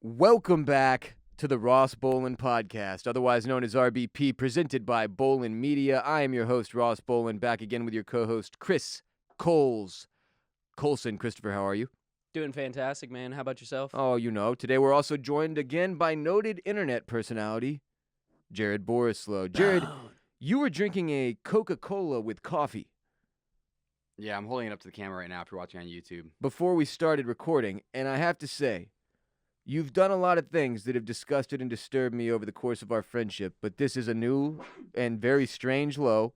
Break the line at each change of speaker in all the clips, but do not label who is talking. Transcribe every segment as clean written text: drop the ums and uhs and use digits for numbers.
Welcome back to the Ross Bolen podcast, otherwise known as RBP, presented by Bolen Media. I am your host, Ross Bolen, back again with your co-host, Chris Coulson. Christopher, how are you?
Doing fantastic, man. How about yourself?
Oh, you know, today we're also joined again by noted internet personality, Jared Borislow. Jared, you were drinking a Coca-Cola with coffee.
Yeah, I'm holding it up to the camera right now if you're watching on YouTube.
Before we started recording, and I have to say, you've done a lot of things that have disgusted and disturbed me over the course of our friendship, but this is a new and very strange low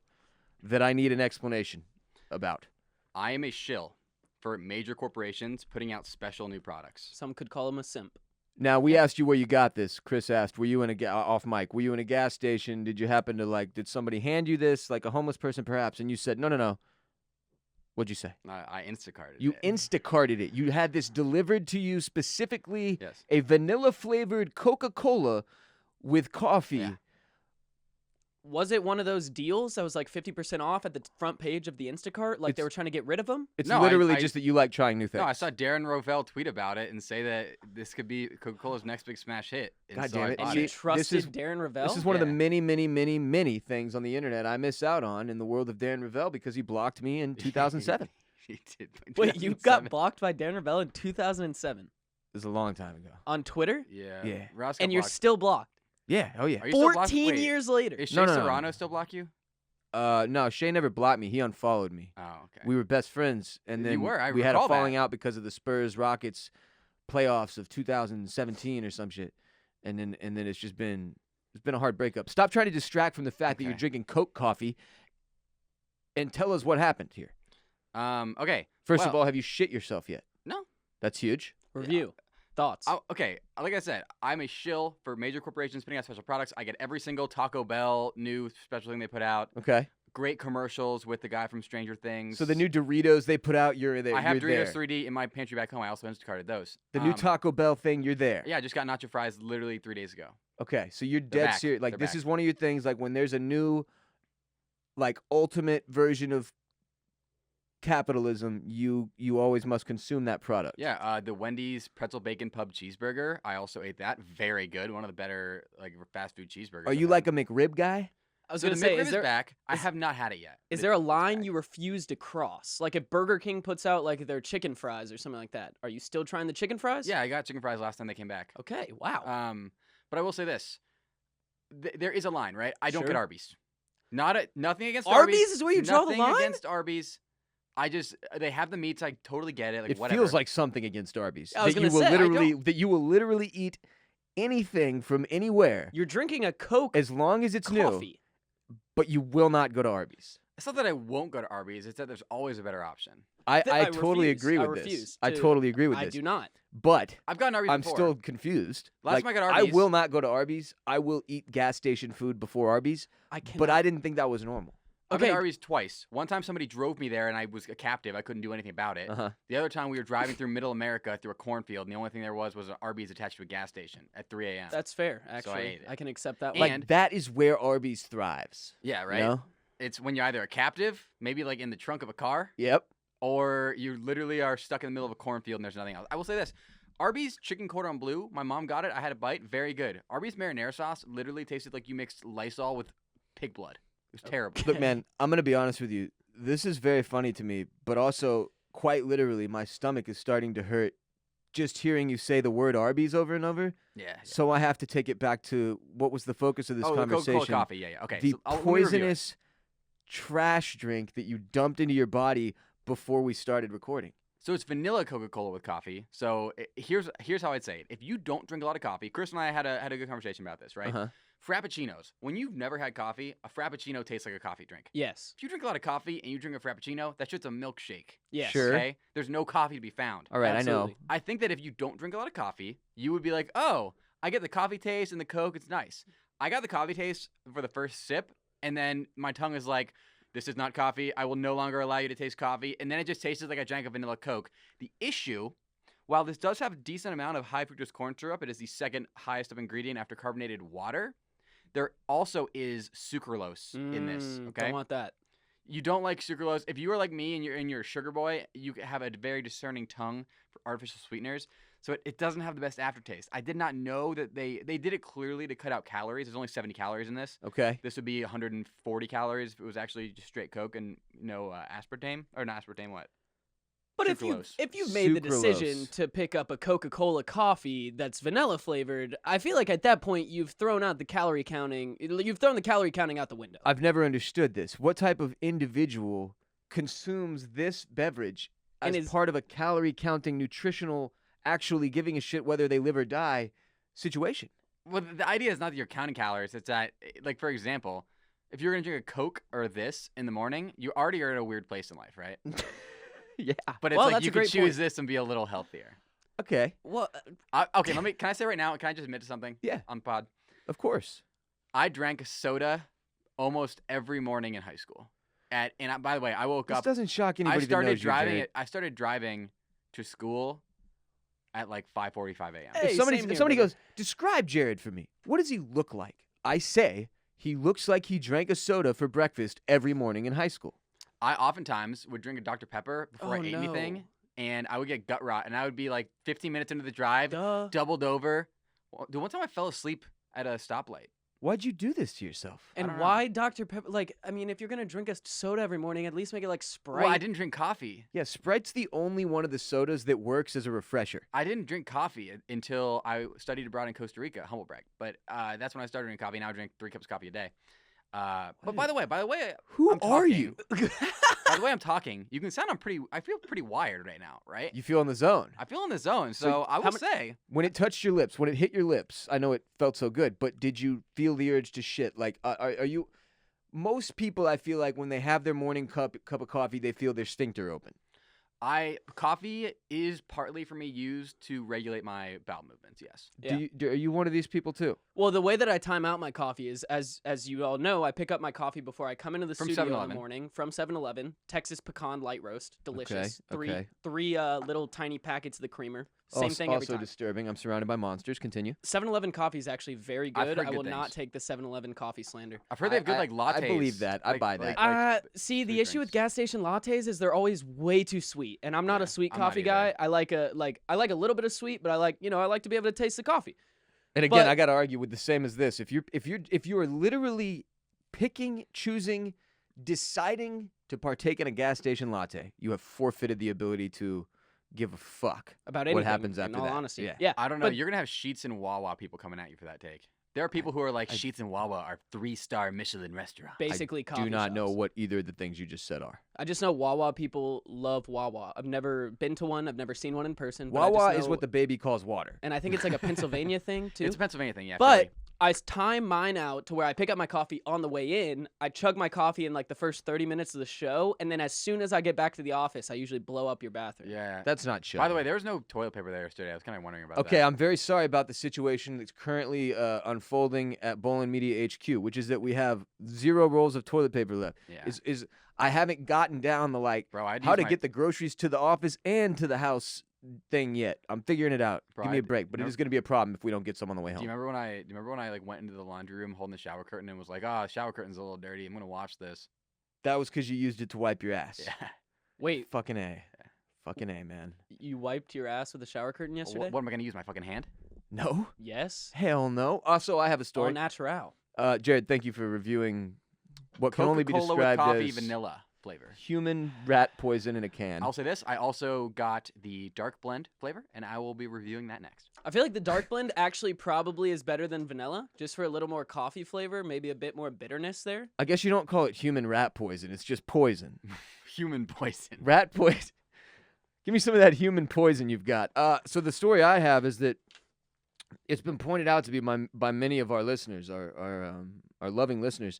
that I need an explanation about.
I am a shill for major corporations putting out special new products.
Some could call him a simp.
Now, we asked you where you got this. Chris asked, were you in off mic, were you in a gas station? Did you happen to, did somebody hand you this, like a homeless person perhaps? And you said, no. What'd you say?
I Instacarted
You
it.
Instacarted it. You had this delivered to you specifically,
Yes.
a vanilla-flavored Coca-Cola with coffee.
Yeah.
Was it one of those deals that was like 50% off at the front page of the Instacart? Like they were trying to get rid of them?
It's
No,
literally
I-
just that you like trying new things.
No, I saw Darren Rovell tweet about it and say that this could be Coca-Cola's next big smash hit. And
God
so
damn
I
it.
bought
And you
See,
trusted Darren Ravell?
This is one of the
Yeah.
many things on the internet I miss out on in the world of Darren Ravell because he blocked me in 2007.
He did.
Wait, you got blocked by Darren Ravell in 2007
It was a long time ago.
on Twitter?
Yeah.
Yeah.
Ross got
And you're
blocked.
still blocked.
Yeah, oh yeah.
Are you still blocked?
14
Wait,
years later.
Is Shay
No, no.
Serrano still block you?
No, Shay never blocked me. He unfollowed me.
Oh, okay.
We were best friends, and
You
then
were, I
we had a
recall that.
falling out because of the Spurs-Rockets playoffs of 2017 or some shit. And then it's been a hard breakup. Stop trying to distract from the fact that you're
Okay.
drinking Coke coffee and tell us what happened here.
Okay.
First of
Well-
all, have you shit yourself yet?
No.
That's huge.
Review. Thoughts?
Okay, like I said, I'm a shill for major corporations putting out special products. I get every single Taco Bell new special thing they put out.
Okay.
Great commercials with the guy from Stranger Things.
So the new Doritos they put out, you're there.
I have
you're
Doritos
there.
3D in my pantry back home. I also Instacarted those.
The new Taco Bell thing, you're there.
Yeah, I just got nacho fries literally 3 days ago.
Okay, so you're
They're
dead
back.
serious. Like
They're
this
back.
is one of your things. Like when there's a new, ultimate version of capitalism, you always must consume that product.
Yeah, the Wendy's pretzel bacon pub cheeseburger. I also ate that. Very good. One of the better fast food cheeseburgers.
Are you like a McRib guy?
I was
So
going
the
to say,
McRib
is there,
back. I have not had it yet.
is
but
there a
it's
line
back.
you refuse to cross? Like if Burger King puts out like their chicken fries or something like that, are you still trying the chicken fries?
Yeah, I got chicken fries last time they came back.
Okay, wow.
But I will say this: there is a line, right? I don't
Sure.
get Arby's. Nothing against
Arby's is where you draw the
Nothing
line?
against Arby's. They have the meats. I totally get it. Like
It
whatever.
feels like something against Arby's.
I was
that you
gonna
will
say, I
literally eat anything from anywhere
You're drinking a Coke
as long as it's new,
coffee.
but you will not go to Arby's.
It's not that I won't go to Arby's. It's that there's always a better option.
I
I
totally
refuse.
agree
I
with this.
refuse
I
to-
totally agree with
I
this.
do not.
But
I've gotten Arby's
I'm
before.
still confused.
Last time I got
I
Arby's-
will not go to Arby's. I will eat gas station food before Arby's,
I cannot.
but I didn't think that was normal.
I've been
Okay.
to Arby's twice. One time somebody drove me there and I was a captive. I couldn't do anything about it.
Uh-huh.
The other time we were driving through middle America through a cornfield and the only thing there was an Arby's attached to a gas station at 3 a.m.
That's fair,
So I
actually.
ate it.
I can accept that
And-
one.
Like that is where Arby's thrives.
Yeah, right?
You know?
It's when you're either a captive, maybe like in the trunk of a car,
Yep.
or you literally are stuck in the middle of a cornfield and there's nothing else. I will say this. Arby's chicken cordon bleu, my mom got it. I had a bite. Very good. Arby's marinara sauce literally tasted like you mixed Lysol with pig blood. It was terrible.
Look, man, I'm gonna be honest with you. This is very funny to me, but also quite literally, my stomach is starting to hurt just hearing you say the word Arby's over and over.
Yeah.
So I have to take it back to what was the focus of this
Oh, the
conversation.
Coca-Cola coffee. Yeah. Okay.
The
so let me review it.
poisonous trash drink that you dumped into your body before we started recording.
So it's vanilla Coca-Cola with coffee. So here's how I'd say it. If you don't drink a lot of coffee, Chris and I had a good conversation about this, right?
Uh-huh.
Frappuccinos. When you've never had coffee, a Frappuccino tastes like a coffee drink.
Yes.
If you drink a lot of coffee and you drink a Frappuccino, that shit's a milkshake.
Yes.
Sure.
Okay? There's no coffee to be found.
All right, I know.
Absolutely.
I think that if you don't drink a lot of coffee, you would be like, oh, I get the coffee taste and the Coke. It's nice. I got the coffee taste for the first sip, and then my tongue is like, this is not coffee. I will no longer allow you to taste coffee. And then it just tasted like I drank a vanilla Coke. The issue, while this does have a decent amount of high fructose corn syrup, it is the second highest of ingredient after carbonated water. There also is sucralose in this. Okay,
Don't want that.
you don't like sucralose. If you are like me and you're a sugar boy, you have a very discerning tongue for artificial sweeteners. So it doesn't have the best aftertaste. I did not know that they did it clearly to cut out calories. There's only 70 calories in this.
Okay.
This would be 140 calories if it was actually just straight Coke and no aspartame. Or not aspartame, what?
But
Sucralose.
if you've made the
Sucralose.
decision to pick up a Coca-Cola coffee that's vanilla flavored, I feel like at that point you've thrown out the calorie counting. You've thrown the calorie counting out the window.
I've never understood this. What type of individual consumes this beverage
And
as
is-
part of a calorie counting, nutritional, actually giving a shit whether they live or die situation?
Well, the idea is not that you're counting calories. It's that, like, for example, if you're going to drink a Coke or this in the morning, you already are at a weird place in life, right?
Yeah.
But it's
Well,
like
that's
you
a
could
great
choose
point.
this and be a little healthier.
Okay.
Well,
Okay, can I say right now, can I just admit to something?
Yeah.
On the pod?
Of course.
I drank soda almost every morning in high school. By the way, I woke
This
up.
doesn't shock anybody
I
that
started
knows you,
driving.
Jared.
I started driving to school at like 5:45 a.m.
Hey,
If somebody,
same
if
here,
somebody
brother.
goes, describe Jared for me. What does he look like? I say he looks like he drank a soda for breakfast every morning in high school.
I oftentimes would drink a Dr. Pepper before I
Oh,
ate
no.
anything, and I would get gut rot, and I would be like 15 minutes into the drive,
duh.
doubled over. The one time I fell asleep at a stoplight.
Why'd you do this to yourself?
And
don't know.
why Dr. Pepper? Like, I mean, if you're gonna drink a soda every morning, at least make it like Sprite.
Well, I didn't drink coffee.
Yeah, Sprite's the only one of the sodas that works as a refresher.
I didn't drink coffee until I studied abroad in Costa Rica, humble brag. But that's when I started drinking coffee. Now I drink 3 cups of coffee a day. But by the way,
Who
I'm
are
talking.
you?
By the way, I'm talking. You can sound I feel pretty wired right now, right?
You feel in the zone.
I feel in the zone.
So
So I
how
will
mu-
say,
When it touched your lips, when it hit your lips, I know it felt so good, but did you feel the urge to shit? Like, are you... Most people, I feel like, when they have their morning cup of coffee, they feel their sphincter open.
coffee is partly for me used to regulate my bowel movements. Yes.
Yeah.
Are you one of these people, too?
Well, the way that I time out my coffee is, as you all know, I pick up my coffee before I come into the
From
studio in
7-Eleven.
the morning from 7-Eleven. Texas pecan light roast, delicious.
okay.
Three little tiny packets of the creamer. Same thing every
Also
time.
disturbing. I'm surrounded by monsters. Continue.
7-Eleven coffee is actually very
I've
good.
heard
I
good
will not
things.
take the 7-Eleven coffee slander.
I've heard they have good like lattes.
I believe that. I buy that.
See, the
sweet
issue with
drinks.
gas station lattes is they're always way too sweet, and I'm not
Yeah,
a sweet
I'm not
coffee
either.
guy. I like a little bit of sweet, but I like to be able to taste the coffee.
And again,
But-
I got to argue with the same as this. If you are literally picking, choosing, deciding to partake in a gas station latte, you have forfeited the ability to give a fuck
About
what
anything,
happens
in
after
all
that.
honesty.
Yeah.
I don't know.
But-
You're gonna have Sheetz and Wawa people coming at you for that take. There are people who are like Sheetz and Wawa are 3-star Michelin restaurants.
Basically, coffee
Do not know
shops.
what either of the things you just said are.
I just know Wawa people love Wawa. I've never been to one. I've never seen one in person. But I
Wawa
just
is
know-
what the baby calls water.
and I think it's like a Pennsylvania thing too.
It's a Pennsylvania thing, yeah.
But
Philly.
I time mine out to where I pick up my coffee on the way in. I chug my coffee in like the first 30 minutes of the show, and then as soon as I get back to the office, I usually blow up your bathroom.
Yeah.
That's not chill.
By the way, there was no toilet paper there yesterday. I was kind of wondering about
Okay,
that.
I'm very sorry about the situation that's currently unfolding at Bolen Media HQ, which is that we have 0 rolls of toilet paper left.
Yeah.
Is I haven't gotten down the like
Bro, I'd
how
use
to
my-
get the groceries to the office and to the house thing yet. I'm figuring it out.
Bro,
Give me a
I'd-
break, but it
remember-
is going to be a problem if we don't get some on the way
Do
home.
you remember when I like went into the laundry room holding the shower curtain and was like, the shower curtain's a little dirty. I'm gonna wash this.
That was because you used it to wipe your ass.
Yeah.
Wait,
Fucking A. Fucking A, man.
you wiped your ass with a shower curtain yesterday?
What am I gonna use? My fucking hand?
No?
Yes.
Hell no. Also, I have a
All
story.
natural.
Jared, thank you for reviewing what can only be
Coca-Cola with
described
coffee
as
vanilla flavor.
human rat poison in a can.
I'll say this: I also got the dark blend flavor, and I will be reviewing that next.
I feel like the dark blend actually probably is better than vanilla, just for a little more coffee flavor, maybe a bit more bitterness there.
I guess you don't call it human rat poison. It's just poison.
Human poison.
Rat poison. Give me some of that human poison you've got. So the story I have is that it's been pointed out to me by many of our listeners, our loving listeners,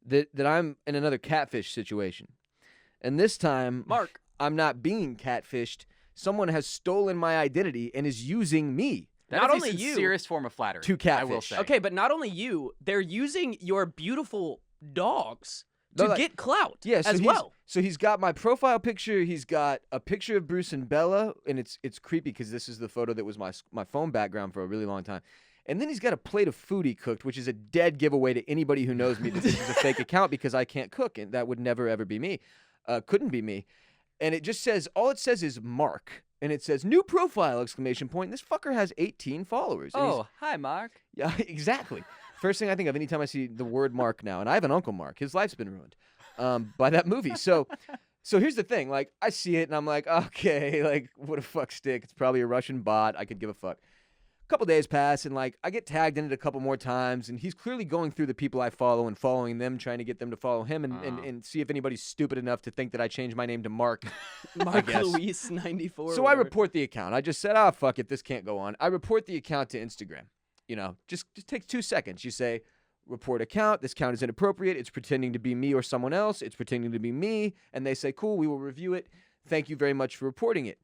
that I'm in another catfish situation. And this time,
Mark.
I'm not being catfished. Someone has stolen my identity and is using me
That
Not
is
only
a
you-
sincerest form of flattery.
to
I will
catfish.
say.
Okay, but not only you, they're using your beautiful dogs to
No, like-
get clout
Yeah, so
as
he's,
well.
So he's got my profile picture. He's got a picture of Bruce and Bella, and it's creepy because this is the photo that was my phone background for a really long time. And then he's got a plate of food he cooked, which is a dead giveaway to anybody who knows me that this is a fake account because I can't cook, and that would never ever be me. Couldn't be me. And it just says all it says is Mark, and it says new profile exclamation point. This fucker has 18 followers. And he's-
Oh, hi, Mark.
yeah, exactly. First thing I think of anytime I see the word Mark now, and I have an uncle Mark. His life's been ruined by that movie. So here's the thing. Like, I see it, and I'm like, okay, like, what a fuck stick. It's probably a Russian bot. I could give a fuck. A couple days pass, and, like, I get tagged in it a couple more times, and he's clearly going through the people I follow and following them, trying to get them to follow him and see if anybody's stupid enough to think that I changed my name to Mark.
Mark
guess.
Luis 94.
So I report the account. I just said, fuck it, this can't go on. I report the account to Instagram. You know, just takes 2 seconds. You say, report account. This account is inappropriate. It's pretending to be me or someone else. It's pretending to be me. And they say, cool, we will review it. Thank you very much for reporting it.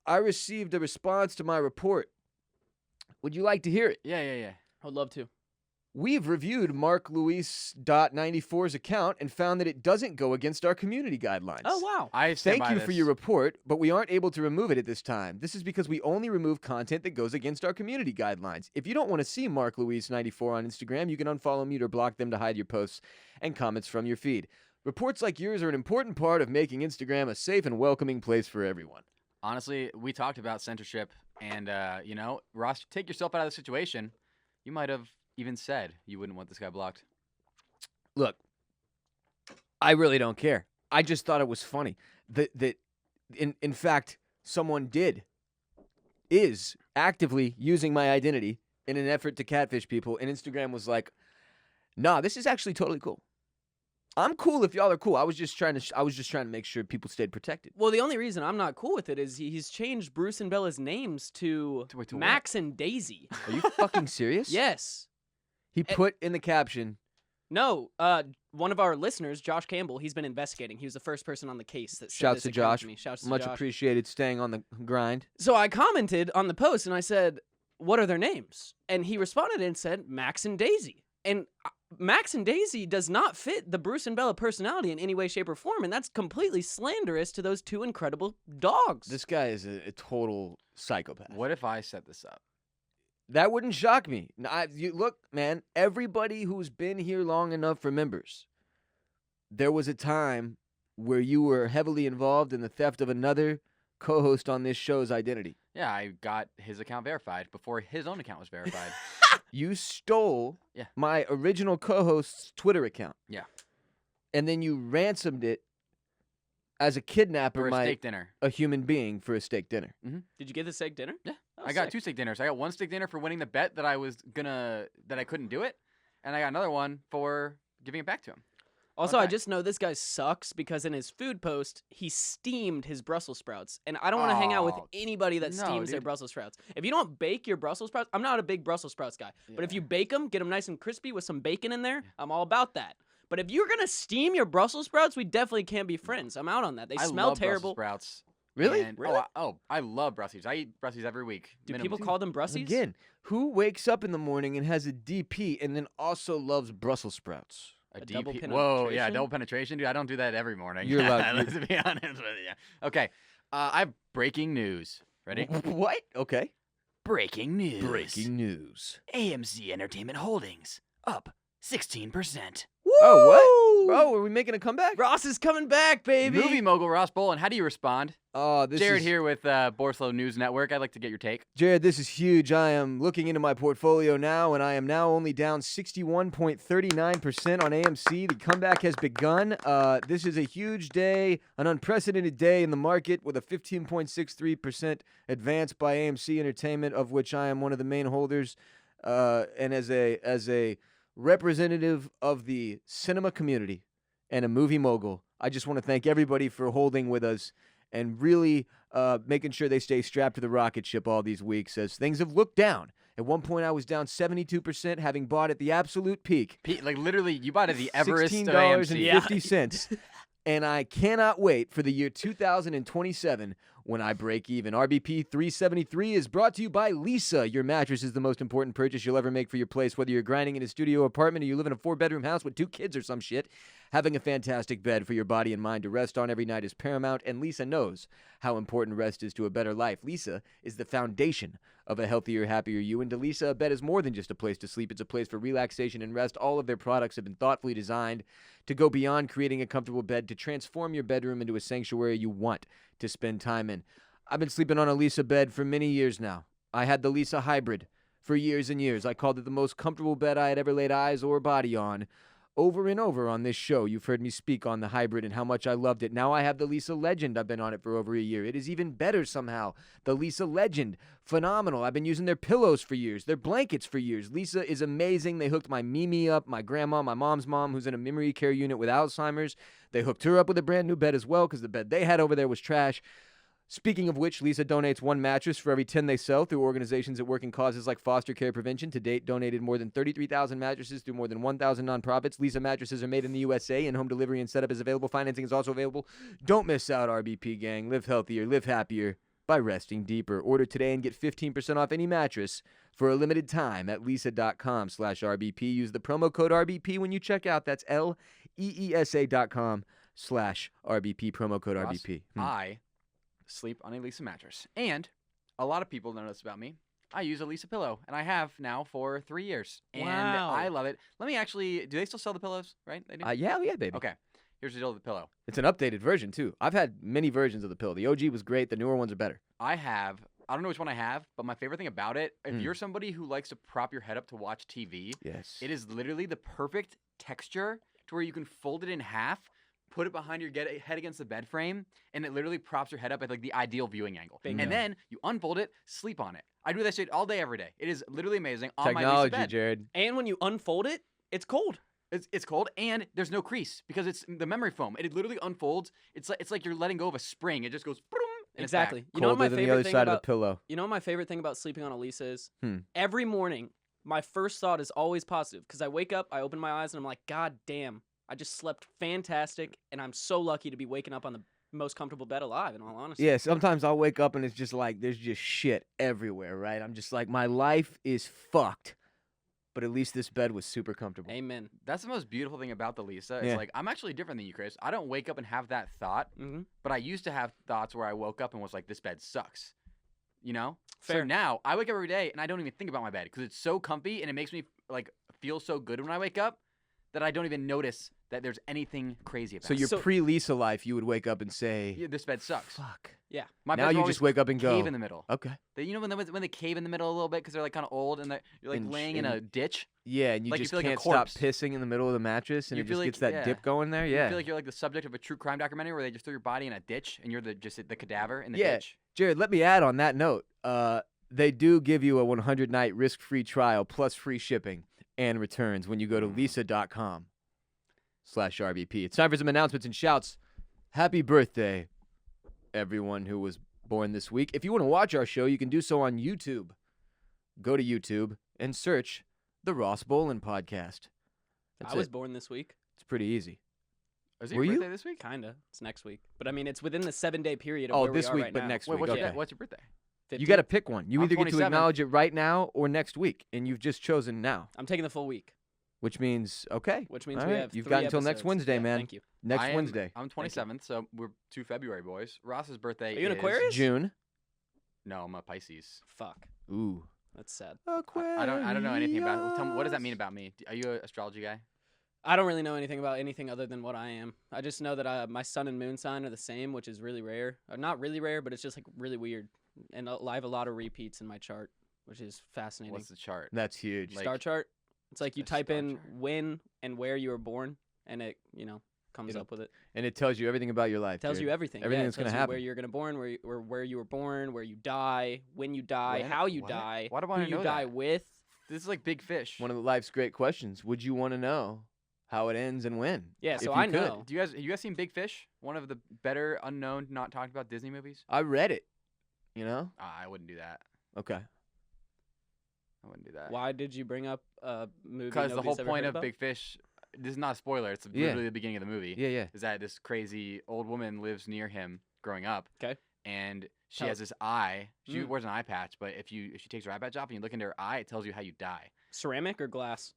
I received a response to my report. Would you like to hear it?
Yeah.
I would love to.
We've reviewed Mark Luis.94's account and found that it doesn't go against our community guidelines.
Oh, wow.
I stand
Thank
by
you for
this.
your report, but we aren't able to remove it at this time. This is because we only remove content that goes against our community guidelines. If you don't want to see Mark Luis94 on Instagram, you can unfollow, mute, or block them to hide your posts and comments from your feed. Reports like yours are an important part of making Instagram a safe and welcoming place for everyone.
Honestly, we talked about censorship, and, you know, Ross, take yourself out of the situation. You might have even said you wouldn't want this guy blocked.
Look, I really don't care. I just thought it was funny that in fact, someone is actively using my identity in an effort to catfish people, and Instagram was like, nah, this is actually totally cool. I'm cool if y'all are cool. I was just trying to make sure people stayed protected.
Well, the only reason I'm not cool with it is he's changed Bruce and Bella's names to
To
Max and Daisy.
Are you fucking serious?
Yes.
He put in the caption.
No, one of our listeners, Josh Campbell, he's been investigating. He was the first person on the case that sent
Shouts
this
to
account
Josh.
to me. Shouts to
Much
Josh.
appreciated staying on the grind.
So I commented on the post and I said, what are their names? And he responded and said, Max and Daisy. And Max and Daisy does not fit the Bruce and Bella personality in any way, shape, or form. And that's completely slanderous to those two incredible dogs.
This guy is a total psychopath.
What if I set this up?
That wouldn't shock me. Look, man, everybody who's been here long enough remembers. There was a time where you were heavily involved in the theft of another co-host on this show's identity.
Yeah, I got his account verified before his own account was verified.
You stole
Yeah.
my original co-host's Twitter account.
Yeah.
And then you ransomed it as a kidnapper
For a
might
steak dinner.
a human being for a steak dinner.
Did you get the steak dinner?
Yeah.
Oh,
I got
sick.
2 steak dinners. I got 1 steak dinner for winning the bet that I couldn't do it, and I got another one for giving it back to him.
Also, I
Okay.
just know this guy sucks because in his food post, he steamed his Brussels sprouts. And I don't want to hang out with
Oh,
anybody that
no,
steams their
dude.
Brussels sprouts. If you don't bake your Brussels sprouts, I'm not a big Brussels sprouts guy. But if
Yeah.
you bake them, get them nice and crispy with some bacon in there, I'm all about that. But if you're going to steam your Brussels sprouts, we definitely can't be friends. I'm out on that. They
I
smell
love
terrible.
Brussels sprouts.
Really?
And,
Really?
I love Brussels. I eat Brussels every week.
Do
minimum.
people call them Brussies?
Again, who wakes up in the morning and has a DP and then also loves Brussels sprouts?
A
double
DP. Whoa, yeah,
penetration?
double penetration, dude. I don't do that every morning.
You're allowed-
Let's be honest with you. Okay, I have breaking news. Ready?
What? Okay.
Breaking news.
Breaking news.
AMC Entertainment Holdings up 16%.
Oh, what? Oh, are we making a comeback?
Ross is coming back, baby.
Movie mogul Ross Bolen. How do you respond?
Oh, this
Jared
is
here with Borislow News Network. I'd like to get your take.
Jared, this is huge. I am looking into my portfolio now, and I am now only down 61.39% on AMC. The comeback has begun. This is a huge day, an unprecedented day in the market with a 15.63% advance by AMC Entertainment, of which I am one of the main holders. And as a representative of the cinema community and a movie mogul, I just want to thank everybody for holding with us and really making sure they stay strapped to the rocket ship all these weeks as things have looked down. At one point, I was down 72%, having bought at the absolute peak.
Like literally, you bought at the Everest of AMC.
$16.50. And I cannot wait for the year 2027 when I break even. RBP 373 is brought to you by Lisa. Your mattress is the most important purchase you'll ever make for your place, whether you're grinding in a studio apartment or you live in a 4-bedroom house with 2 kids or some shit. Having a fantastic bed for your body and mind to rest on every night is paramount, and Lisa knows how important rest is to a better life. Lisa is the foundation of a healthier, happier you, and to Lisa, a bed is more than just a place to sleep. It's a place for relaxation and rest. All of their products have been thoughtfully designed to go beyond creating a comfortable bed to transform your bedroom into a sanctuary you want to spend time in. I've been sleeping on a Lisa bed for many years now. I had the Lisa Hybrid for years and years. I called it the most comfortable bed I had ever laid eyes or body on. Over and over on this show, you've heard me speak on the Hybrid and how much I loved it. Now I have the Lisa Legend. I've been on it for over a year. It is even better somehow. The Lisa Legend. Phenomenal. I've been using their pillows for years, their blankets for years. Lisa is amazing. They hooked my Mimi up, my grandma, my mom's mom, who's in a memory care unit with Alzheimer's. They hooked her up with a brand new bed as well because the bed they had over there was trash. Speaking of which, Lisa donates 1 mattress for every 10 they sell through organizations that work in causes like foster care prevention. To date, donated more than 33,000 mattresses through more than 1,000 nonprofits. Lisa mattresses are made in the USA, and home delivery and setup is available. Financing is also available. Don't miss out, RBP gang. Live healthier, live happier by resting deeper. Order today and get 15% off any mattress for a limited time at lisa.com/RBP. Use the promo code RBP when you check out. That's LEESA.com/RBP, promo code
Ross,
RBP.
I sleep on a Lisa mattress. And a lot of people know this about me. I use a Lisa pillow, and I have now for 3 years. And
Wow.
I love it. Let me actually, do they still sell the pillows, right? They do?
Yeah, baby.
Okay. Here's the deal with the pillow.
It's an updated version, too. I've had many versions of the pillow. The OG was great. The newer ones are better.
I don't know which one I have, but my favorite thing about it, if
Mm.
you're somebody who likes to prop your head up to watch TV,
Yes.
it is literally the perfect texture to where you can fold it in half, put it behind your head against the bed frame, and it literally props your head up at like the ideal viewing angle.
Bingo.
And then you unfold it, sleep on it. I do that shit all day, every day. It is literally amazing on my Lisa
Technology,
bed.
Jared.
And when you unfold it, it's cold.
It's cold, and there's no crease because it's the memory foam. It literally unfolds. It's like you're letting go of a spring. It just goes boom, and
Exactly.
It's back.
You know what my
Colder than the
favorite
other
thing
side
about
of the pillow.
You know what my favorite thing about sleeping on a Lisa is?
Hmm.
Every morning, my first thought is always positive because I wake up, I open my eyes, and I'm like, God damn, I just slept fantastic, and I'm so lucky to be waking up on the most comfortable bed alive, in all honesty.
Yeah, sometimes I'll wake up and it's just like there's just shit everywhere, right? I'm just like, my life is fucked. But at least this bed was super comfortable.
Amen.
That's the most beautiful thing about the Lisa. It's
Yeah.
like I'm actually different than you, Chris. I don't wake up and have that thought,
Mm-hmm.
but I used to have thoughts where I woke up and was like, this bed sucks. You know? So
Fair.
now I wake up every day and I don't even think about my bed because it's so comfy and it makes me like feel so good when I wake up that I don't even notice that there's anything crazy about
So
it.
your
So-
pre-Lisa life, you would wake up and say,
Yeah, this bed sucks.
fuck.
Yeah.
My
Now
beds
you
always
just wake up and go,
cave in the middle.
okay.
You know when they cave in the middle a little bit because they're like kind of old and you're like
And
laying in a ditch.
Yeah, and you
Like you
just
feel like a
can't stop
corpse.
pissing in the middle of the mattress, and
You
it
feel
just
like-
gets that
yeah.
dip going there.
You
Yeah.
feel like you're like the subject of a true crime documentary where they just throw your body in a ditch and you're just the cadaver in the
Yeah.
ditch.
Jared, let me add on that note. They do give you a 100-night risk-free trial plus free shipping and returns when you go to lisa.com/RBP. It's time for some announcements and shouts. Happy birthday, everyone who was born this week. If you want to watch our show, you can do so on YouTube. Go to YouTube and search the Ross Bolen Podcast. That's
I was
it.
born this week.
It's pretty easy.
Is it
Were
your
you?
birthday this week?
Kinda. It's next week. But I mean, it's within the 7-day period of
Oh,
where
this
we are
week,
right
but
now.
next
Wait,
week.
what's,
Okay.
what's your birthday?
You got to
15th.
pick one. You
I'm
either get to
27th.
acknowledge it right now or next week, and you've just chosen now,
I'm taking the full week,
which means, okay,
which means
All
we
right.
have
You've
3
got until next
episodes.
Wednesday,
Yeah,
man.
Thank you.
next Wednesday.
I'm 27th, so we're 2 February boys. Ross's birthday
Are you an
is
Aquarius?
June.
No, I'm a Pisces.
Fuck.
Ooh.
That's sad.
Aquarius.
I don't know anything about it. Tell me, what does that mean about me? Are you an astrology guy?
I don't really know anything about anything other than what I am. I just know that my sun and moon sign are the same, which is really rare. Not really rare, but it's just like really weird. And I have a lot of repeats in my chart, which is fascinating.
What's the chart?
That's huge.
Like-
Star chart? It's like you
A
type
star
in
chart.
when and where you were born, and it comes
It'll-
up with it.
And it tells you everything about your life.
Tells you
Jared.
everything.
Everything
yeah,
that's
it tells
gonna
you where
happen.
you're gonna born, where you were born, where you die, when you die,
When?
how you
What?
die,
Why do I
who
wanna
you
know
die
that?
with.
This is like Big Fish.
One of life's great questions. Would you want to know how it ends and when?
Yeah,
If
so
you
I
could.
know.
Have you guys seen Big Fish? One of the better, unknown, not talked about Disney movies.
I read it. You know?
I wouldn't do that.
Okay.
I wouldn't do that.
Why did you bring up a movie?
Because the whole
nobody's ever
point
heard
of
about?
Big Fish, this is not a spoiler. It's
Yeah.
literally the beginning of the movie.
Yeah, yeah.
Is that this crazy old woman lives near him growing up.
'Kay.
And she
Tell
has this eye. She
Mm.
wears an eye patch, but if she takes her eye patch off and you look into her eye, it tells you how you die.
Ceramic or glass?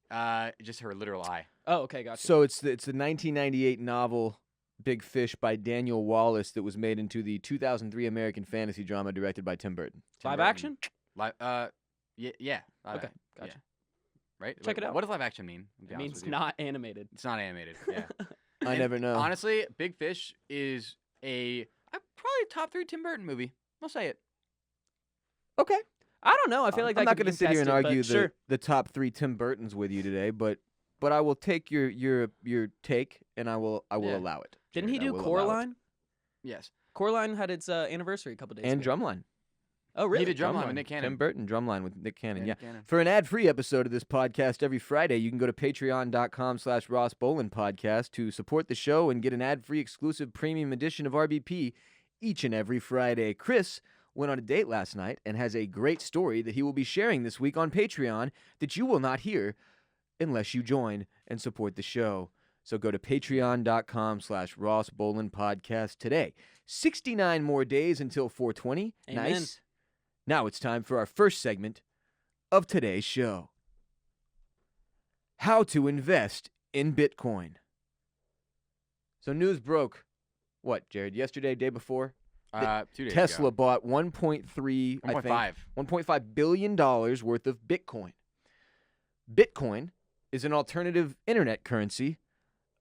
Just her literal eye.
Oh, okay, gotcha.
So it's the 1998 novel Big Fish by Daniel Wallace that was made into the 2003 American fantasy drama directed by Tim Burton.
Tim
Live
Burton.
action?
Yeah. Live
Okay,
ac-
gotcha.
yeah. Right?
Check it out.
What does live action mean? To be
It
honest
means
with you?
not animated.
It's not animated. Yeah.
I
And
never know.
Honestly, Big Fish is probably top 3 Tim Burton movie. I'll say it.
Okay.
I don't know. I feel like
I'm
that
not
could be
going to sit here and
contested,
argue
but sure.
the top 3 Tim Burtons with you today, but I will take your take, and I will
Yeah.
allow it.
Didn't he
Jared,
do
I will allow it.
Coraline?
Yes.
Coraline had its anniversary a couple days
And
ago.
Drumline.
Oh, really?
He did Drumline with Nick Cannon.
Tim Burton, Drumline with Nick Cannon, yeah.
Nick Cannon.
For an ad-free episode of this podcast every Friday, you can go to patreon.com/Ross Bolen podcast to support the show and get an ad-free exclusive premium edition of RBP each and every Friday. Chris went on a date last night and has a great story that he will be sharing this week on Patreon that you will not hear unless you join and support the show. So go to patreon.com/Ross Bolen podcast today. 69 more days until 420.
Amen.
Nice. Now it's time for our first segment of today's show. How to invest in Bitcoin. So news broke, what, Jared, yesterday, day before?
2 days
Tesla
ago.
bought 1.3, I think, 1.5 billion dollars worth of Bitcoin. Bitcoin is an alternative internet currency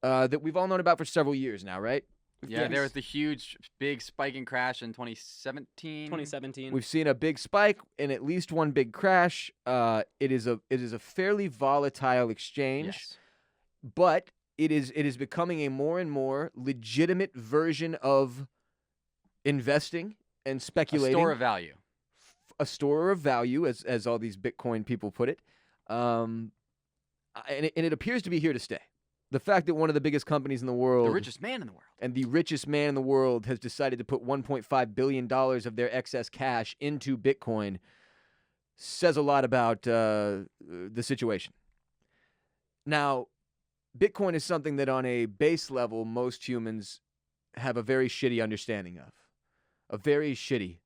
that we've all known about for several years now, right?
Yeah, there was the huge, big spike and crash in 2017.
2017.
We've seen a big spike and at least one big crash. It is a fairly volatile exchange,
Yes.
but it is becoming a more and more legitimate version of investing and
A
speculating.
store of value.
A store of value, as all these Bitcoin people put it. And it appears to be here to stay. The fact that one of the biggest companies in the world,
The richest man in the world.
and the richest man in the world, has decided to put $1.5 billion of their excess cash into Bitcoin says a lot about the situation. Now, Bitcoin is something that on a base level, most humans have a very shitty understanding of. A very shitty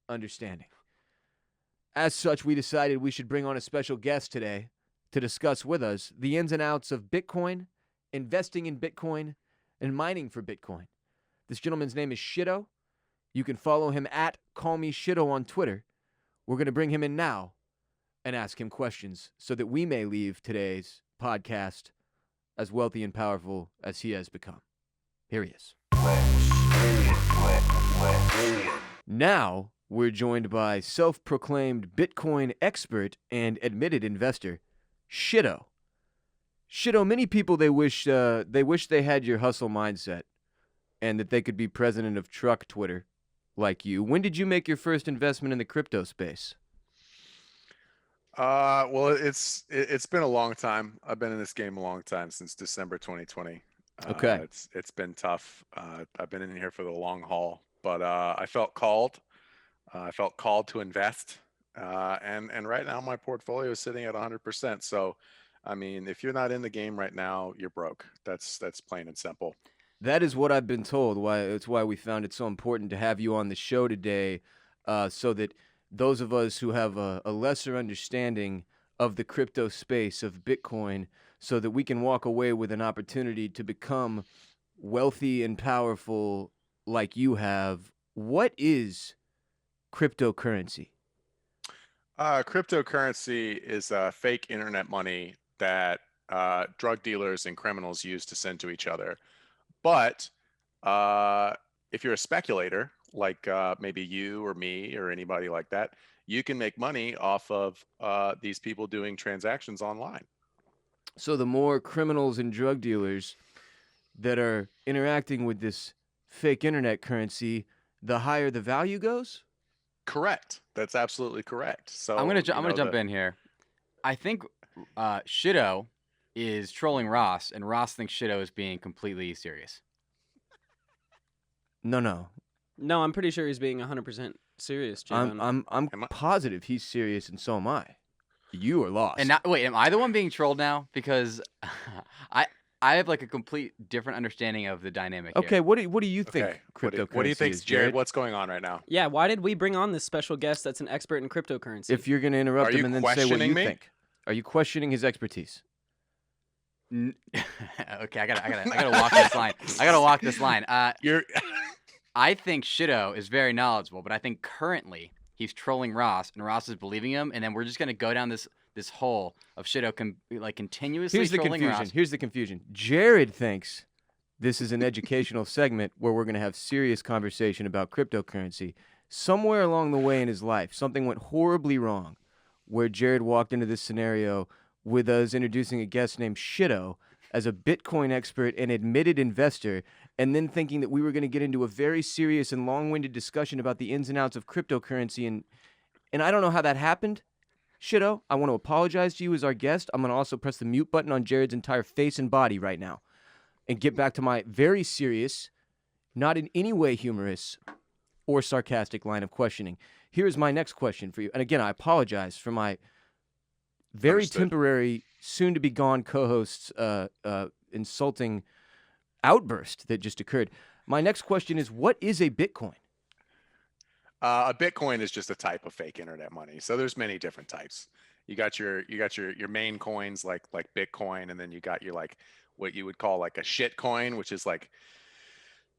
understanding. As such, we decided we should bring on a special guest today to discuss with us the ins and outs of Bitcoin, investing in Bitcoin, and mining for Bitcoin. This gentleman's name is Shitto. You can follow him at CallMeShitto on Twitter. We're going to bring him in now and ask him questions so that we may leave today's podcast as wealthy and powerful as he has become. Here he is. Now, we're joined by self-proclaimed Bitcoin expert and admitted investor, Shitto. Shitto, many people, they wish they had your hustle mindset and that they could be president of truck Twitter like you. When did you make your first investment in the crypto space?
Well, it's been a long time. I've been in this game a long time, since December 2020.
Okay.
It's been tough. I've been in here for the long haul, but I felt called. I felt called to invest, and right now my portfolio is sitting at 100%. So, I mean, if you're not in the game right now, you're broke. That's plain and simple.
That is what I've been told. It's why we found it so important to have you on the show today, so that those of us who have a lesser understanding of the crypto space of Bitcoin, so that we can walk away with an opportunity to become wealthy and powerful like you have. What is cryptocurrency?
Cryptocurrency is fake internet money that drug dealers and criminals use to send to each other. But if you're a speculator, like maybe you or me or anybody like that, you can make money off of these people doing transactions online.
So the more criminals and drug dealers that are interacting with this fake internet currency, the higher the value goes?
Correct. That's absolutely correct. So
I'm gonna jump in here. I think Shitto is trolling Ross, and Ross thinks Shitto is being completely serious.
No.
No, I'm pretty sure he's being 100% serious, Jim.
I'm
Am I-
positive he's serious, and so am I. You are lost.
And now, wait, am I the one being trolled now? Because I have like a complete different understanding of the dynamic.
Okay,
here.
what do you think
Okay.
cryptocurrency
What do you think,
is,
Jared? What's going on right now?
Yeah, why did we bring on this special guest that's an expert in cryptocurrency?
If you're going to interrupt
Are
him
you
and then say what
questioning
you
me?
think. Are you questioning his expertise?
Okay, I gotta walk this line. I gotta walk this line.
You're
I think Shitto is very knowledgeable, but I think currently he's trolling Ross, and Ross is believing him, and then we're just gonna go down this hole of Shitto continuously
Here's the
trolling
confusion.
Ross.
Here's the confusion. Jared thinks this is an educational segment where we're going to have serious conversation about cryptocurrency. somewhere along the way in his life, something went horribly wrong, where Jared walked into this scenario with us introducing a guest named Shitto as a Bitcoin expert and admitted investor, and then thinking that we were going to get into a very serious and long-winded discussion about the ins and outs of cryptocurrency, and I don't know how that happened. Shitto, I want to apologize to you as our guest. I'm going to also press the mute button on Jared's entire face and body right now and get back to my very serious, not in any way humorous or sarcastic line of questioning. Here's my next question for you. And again, I apologize for my very
Understood.
temporary, soon-to-be-gone co-host's insulting outburst that just occurred. My next question is, what is a Bitcoin?
A Bitcoin is just a type of fake internet money. So there's many different types. You got your main coins like Bitcoin, and then you got your like what you would call like a shit coin, which is like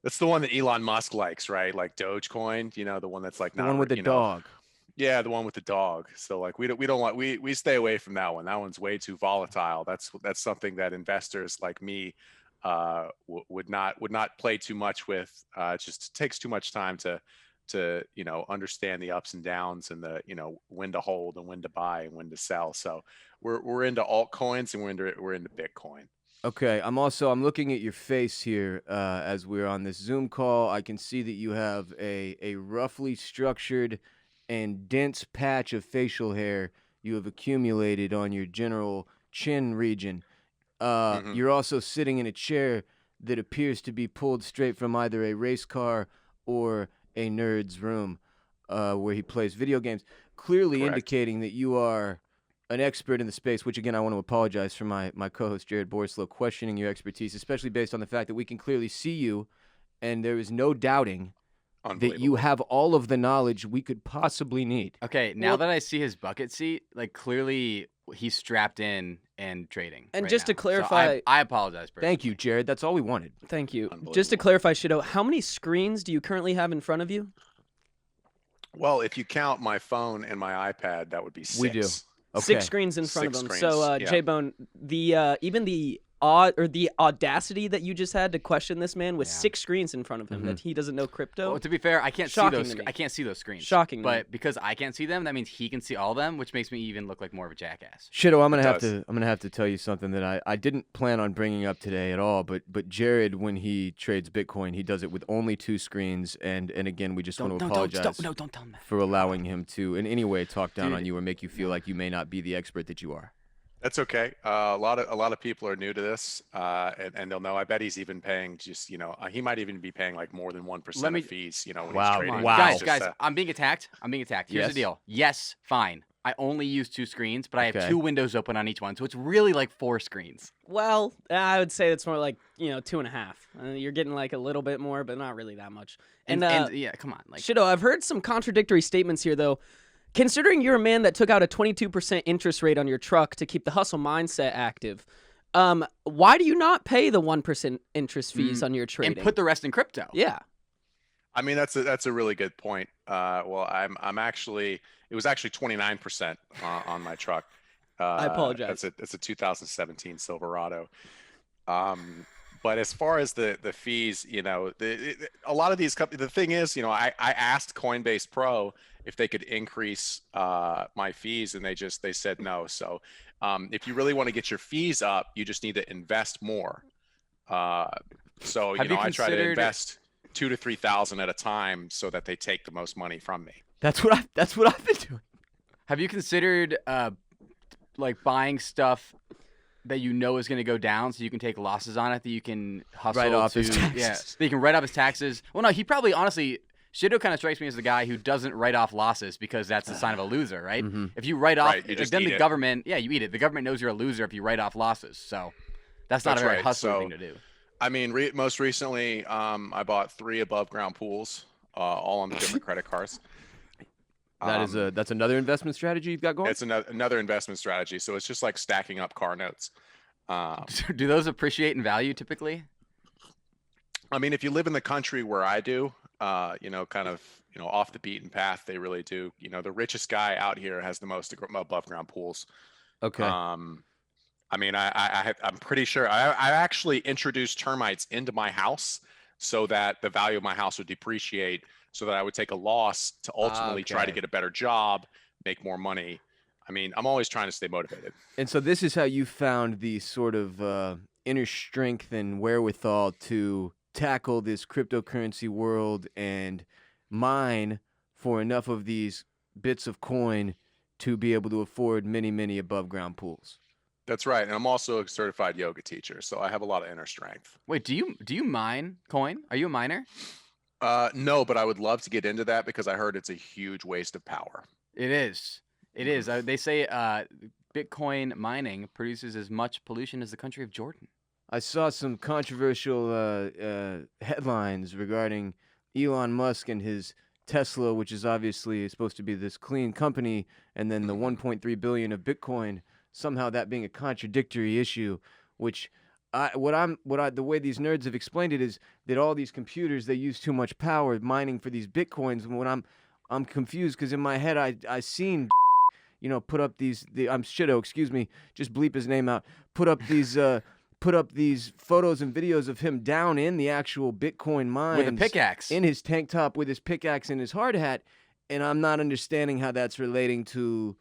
that's the one that Elon Musk likes, right? Like Dogecoin, the one that's like
The one with the dog.
Yeah, the one with the dog. So like we don't want we stay away from that one. That one's way too volatile. That's something that investors like me would not play too much with. It just takes too much time to understand the ups and downs and the when to hold and when to buy and when to sell. So we're into altcoins and we're into Bitcoin.
Okay, I'm looking at your face here as we're on this Zoom call. I can see that you have a roughly structured and dense patch of facial hair you have accumulated on your general chin region. You're also sitting in a chair that appears to be pulled straight from either a race car or a nerd's room where he plays video games, clearly
Correct.
indicating that you are an expert in the space, which, again, I want to apologize for my co-host, Jared Borislow, questioning your expertise, especially based on the fact that we can clearly see you, and there is no doubting that you have all of the knowledge we could possibly need.
Okay, now that I see his bucket seat, like clearly he's strapped in and trading.
And
right
just
now.
to clarify-
So I apologize.
Thank you, Jared. That's all we wanted.
Thank you.
Unbelievable.
Just to clarify, Shitto, how many screens do you currently have in front of you?
Well, if you count my phone and my iPad, that would be 6.
We do. Okay.
6 screens in front
6
of them.
screens,
So,
yeah.
J-Bone, even the audacity that you just had to question this man with
Yeah.
6 screens in front of him, that he doesn't know crypto.
Well, to be fair, I can't see
Shocking
those.
to me.
I can't see those screens.
Shocking to me.
But because I can't see them, that means he can see all of them, which makes me even look like more of a jackass.
Shitto, I'm gonna
does.
have to tell you something that I didn't plan on bringing up today at all. But Jared, when he trades Bitcoin, he does it with only 2 screens. And again, we just want to apologize
Don't tell him that.
for allowing him to in any way talk down on you or make you feel like you may not be the expert that you are.
That's okay. A lot of people are new to this, and they'll know. I bet he's even paying just he might even be paying like more than 1% of fees. When
Wow.
he's trading.
Wow.
It's
Guys,
just,
I'm being attacked. Here's
Yes?
the deal. Yes, fine. I only use 2 screens, but I have
Okay.
2 windows open on each one, so it's really like 4 screens.
Well, I would say it's more like 2.5. You're getting like a little bit more, but not really that much. And
yeah, come on, like
Shitto, I've heard some contradictory statements here, though. Considering you're a man that took out a 22% interest rate on your truck to keep the hustle mindset active, why do you not pay the 1% interest fees on your trading?
and put the rest in crypto.
Yeah.
I mean, that's a really good point. Well, I'm actually it was actually 29% on my truck.
I apologize.
It's a 2017 Silverado. But as far as the fees, a lot of these companies, the thing is, I asked Coinbase Pro if they could increase my fees, and they said no. So if you really want to get your fees up, you just need to invest more. So
Have you
I try to
considered-
invest 2,000 to 3,000 at a time so that they take the most money from me.
That's what I've been doing.
Have you considered like buying stuff that you know is going to go down, so you can take losses on it, that you can hustle
Write off
to,
his taxes.
yeah, so you can write off his taxes. Well, no, he probably honestly. Shitto kind of strikes me as the guy who doesn't write off losses because that's a sign of a loser, right? If you write off,
Right, you just
then
eat
the
it.
government, you eat it. The government knows you're a loser if you write off losses. So that's not
That's
a very
right.
hustler
So-
thing to do.
I mean, most recently, I bought 3 above ground pools, all on the different credit cards.
That's another investment strategy you've got going.
It's another investment strategy. So it's just like stacking up car notes.
Do those appreciate in value typically?
I mean, if you live in the country where I do, kind of, off the beaten path, they really do. The richest guy out here has the most above ground pools.
Okay.
I mean, I'm pretty sure I actually introduced termites into my house so that the value of my house would depreciate so that I would take a loss to ultimately try to
Okay.
get a better job, make more money. I mean, I'm always trying to stay motivated.
And so this is how you found the sort of inner strength and wherewithal to tackle this cryptocurrency world and mine for enough of these bits of coin to be able to afford many, many above ground pools.
That's right. And I'm also a certified yoga teacher, so I have a lot of inner strength.
Wait, do you mine coin? Are you a miner?
No, but I would love to get into that because I heard it's a huge waste of power.
It is. It is. They say Bitcoin mining produces as much pollution as the country of Jordan.
I saw some controversial headlines regarding Elon Musk and his Tesla, which is obviously supposed to be this clean company, and then the 1.3 billion of Bitcoin, somehow that being a contradictory issue, which the way these nerds have explained it is that all these computers, they use too much power mining for these Bitcoins. And when I'm confused because in my head I seen put up I'm Shitto, excuse me, just bleep his name out. Put up these photos and videos of him down in the actual Bitcoin mines
With a pickaxe.
in his tank top with his pickaxe and his hard hat, and I'm not understanding how that's relating to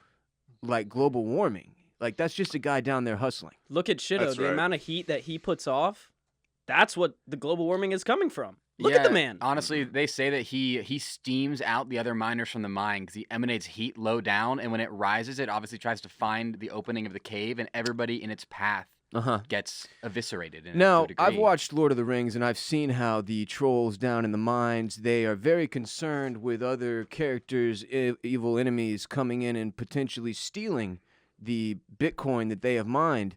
like global warming. Like that's just a guy down there hustling.
Look at Shitto.
That's
The
right.
amount of heat that he puts off, that's what the global warming is coming from. Look at the man.
Honestly, they say that he steams out the other miners from the mine because he emanates heat low down, and when it rises, it obviously tries to find the opening of the cave, and everybody in its path gets eviscerated.
Now,
to a
I've
degree.
watched Lord of the Rings, and I've seen how the trolls down in the mines, they are very concerned with other characters, evil enemies, coming in and potentially stealing the Bitcoin that they have mined.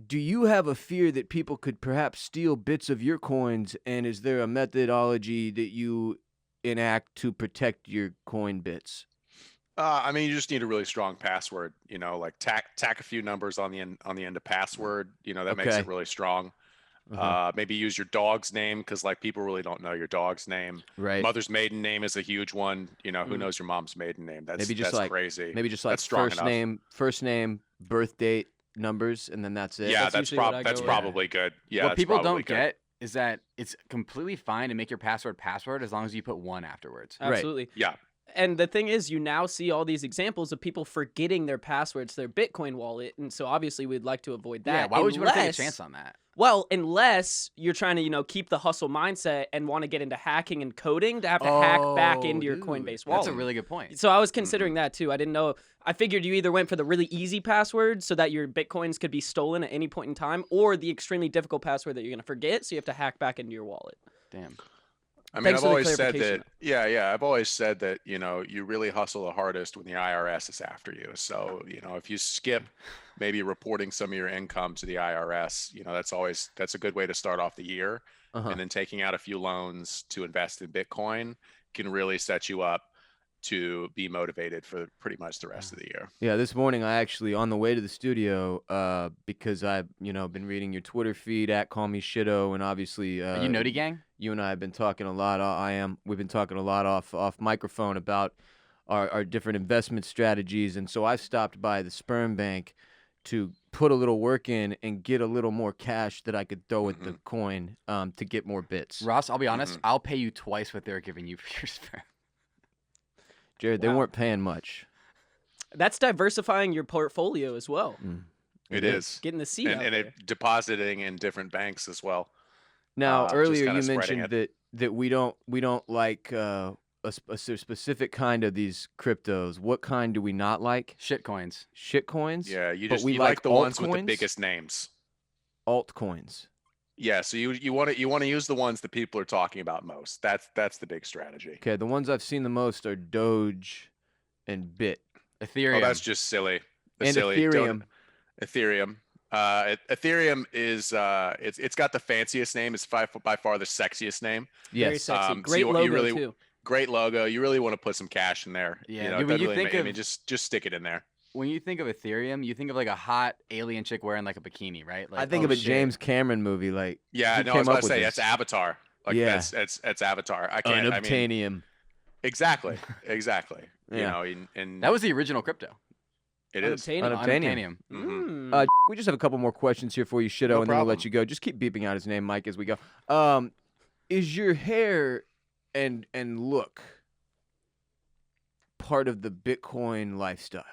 Do you have a fear that people could perhaps steal bits of your coins, and is there a methodology that you enact to protect your coin bits?
I mean, you just need a really strong password. Like tack a few numbers on the end of password. That makes
Okay.
it really strong. Maybe use your dog's name because like people really don't know your dog's name.
Right.
Mother's maiden name is a huge one. Who knows your mom's maiden name? That's
Maybe just
that's
like
crazy.
Maybe just like
That's strong
first name, birth date, numbers, and then that's it.
Yeah,
That's
that's
usually what I
that's
go with.
probably good. Yeah,
what
that's
people
probably
don't
good.
get is that it's completely fine to make your password as long as you put 1 afterwards.
Right.
Absolutely.
Yeah.
And the thing is, you now see all these examples of people forgetting their passwords to their Bitcoin wallet, and so obviously we'd like to avoid that.
Yeah, why would you want to take a
unless-
chance on that?
Well, unless you're trying to, keep the hustle mindset and want to get into hacking and coding to have to hack back into your
dude,
Coinbase wallet.
That's a really good point.
So I was considering that too. I didn't know. I figured you either went for the really easy password so that your Bitcoins could be stolen at any point in time, or the extremely difficult password that you're going to forget, so you have to hack back into your wallet.
Damn.
I mean,
Thanks
I've
for the
always said
clarification,
that. Yeah. I've always said that you really hustle the hardest when the IRS is after you. So if you skip maybe reporting some of your income to the IRS, that's a good way to start off the year. And then taking out a few loans to invest in Bitcoin can really set you up to be motivated for pretty much the rest of the year.
Yeah, this morning I actually, on the way to the studio, because I've, been reading your Twitter feed at Call Me Shitto, and obviously,
Are you Noti Gang?
you and I have been talking a lot. We've been talking a lot off microphone about our different investment strategies, and so I stopped by the sperm bank to put a little work in and get a little more cash that I could throw at the coin to get more bits.
Ross, I'll be honest, I'll pay you twice what they're giving you for your sperm.
Jared, they
Wow.
weren't paying much.
That's diversifying your portfolio as well.
It is.
Getting the seed out
And
there.
it depositing in different banks as well.
Now,
Just
earlier
kinda
you
spreading
mentioned that we don't like a specific kind of these cryptos. What kind do we not like?
Shit coins.
Shit coins?
Yeah, you
But
just
we
you like the ones with the
altcoins?
biggest names.
Altcoins.
Yeah, so you want to use the ones that people are talking about most. That's the big strategy.
Okay, the ones I've seen the most are Doge and Bit.
Ethereum.
Oh, that's just silly.
And
Silly.
Ethereum.
Ethereum. Ethereum is it's got the fanciest name. It's by far the sexiest name.
Very
Yes.
sexy.
so
Great
you
logo
really-
too.
Great logo. You really want to put some cash in there.
Yeah,
You know,
when
it doesn't
you
really
think
ma- I
of-
mean, just stick it in there.
when you think of Ethereum, you think of like a hot alien chick wearing like a bikini, right? Like,
I think
oh,
of a
shit.
James Cameron movie. Like,
Yeah,
who
no, I was
came
about
up
to
with
say
this?
that's Avatar. Like
Yeah.
that's Avatar. I can't. I mean,
Unobtainium.
exactly. You
Yeah.
know, and
That was the original crypto.
it is.
Unobtainium.
Unobtainium.
Mhm.
Mm.
We just have a couple more questions here for you, Shitto,
No
and then we'll let
problem.
you go. Just keep beeping out his name, Mike, as we go. Is your hair and look part of the Bitcoin lifestyle?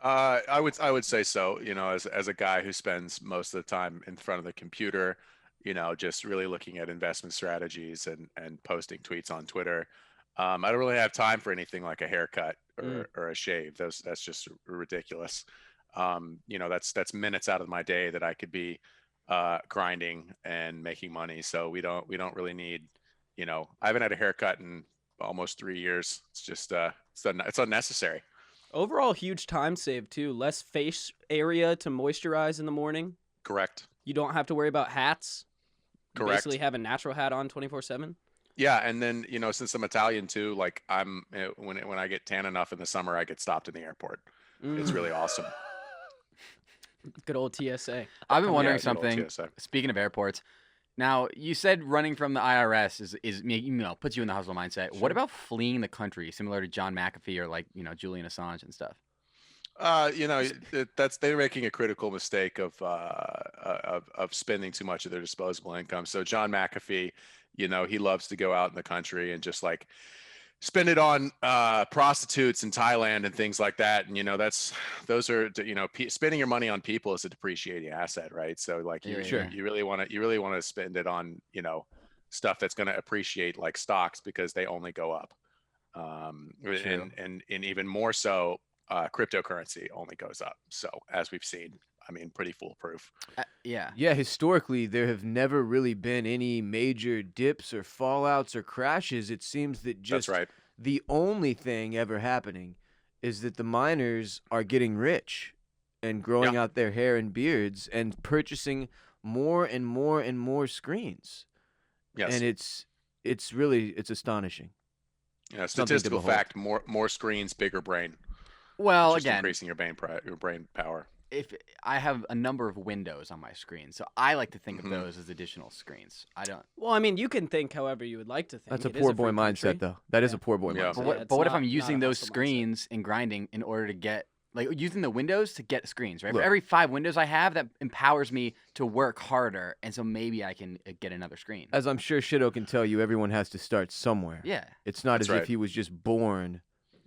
I would say so. You know, as a guy who spends most of the time in front of the computer, you know, just really looking at investment strategies and posting tweets on Twitter. I don't really have time for anything like a haircut or a shave. That's just ridiculous. You know, that's minutes out of my day that I could be grinding and making money. So we don't really need, you know, I haven't had a haircut in almost 3 years. It's just it's unnecessary.
Overall, huge time save too. Less face area to moisturize in the morning.
Correct.
You don't have to worry about hats. You
Correct.
basically have a natural hat on 24/7.
Yeah, and then, you know, since I'm Italian too, like when I get tan enough in the summer, I get stopped in the airport. It's really awesome.
Good old TSA.
I've been wondering
Yeah, good old
something.
TSA.
Speaking of airports, now you said running from the IRS is you know, puts you in the hustle mindset.
Sure.
What about fleeing the country, similar to John McAfee or like, you know, Julian Assange and stuff?
You know, they're making a critical mistake of spending too much of their disposable income. So John McAfee, you know, he loves to go out in the country and just like spend it on prostitutes in Thailand and things like that. And you know, those are, you know, spending your money on people is a depreciating asset, right? So like you really want to spend it on, you know, stuff that's going to appreciate like stocks because they only go up. And even more so, cryptocurrency only goes up. So as we've seen, I mean, pretty foolproof.
Yeah.
Yeah, historically, there have never really been any major dips or fallouts or crashes. It seems that just
That's right.
the only thing ever happening is that the miners are getting rich and growing out their hair and beards and purchasing more and more and more screens.
Yes.
And it's really astonishing.
Yeah,
Something to
statistical
behold.
fact: more screens, bigger brain.
Well,
Just
again,
increasing your brain power.
if I have a number of windows on my screen, so I like to think of those as additional screens. I don't.
Well, I mean, you can think however you would like to think.
That's a
It is
poor
free
boy mindset,
country.
though. That is
Yeah.
a poor boy
Yeah.
mindset.
But
Yeah,
what,
it's
but what if
not-
I'm
not
using
a
those
hustle mindset.
screens and grinding in order to get, like, using the windows to get screens, right?
Look.
For every 5 windows I have, that empowers me to work harder, and so maybe I can get another screen.
As I'm sure Shitto can tell you, everyone has to start somewhere.
Yeah.
It's not
That's
as if
right.
he was just born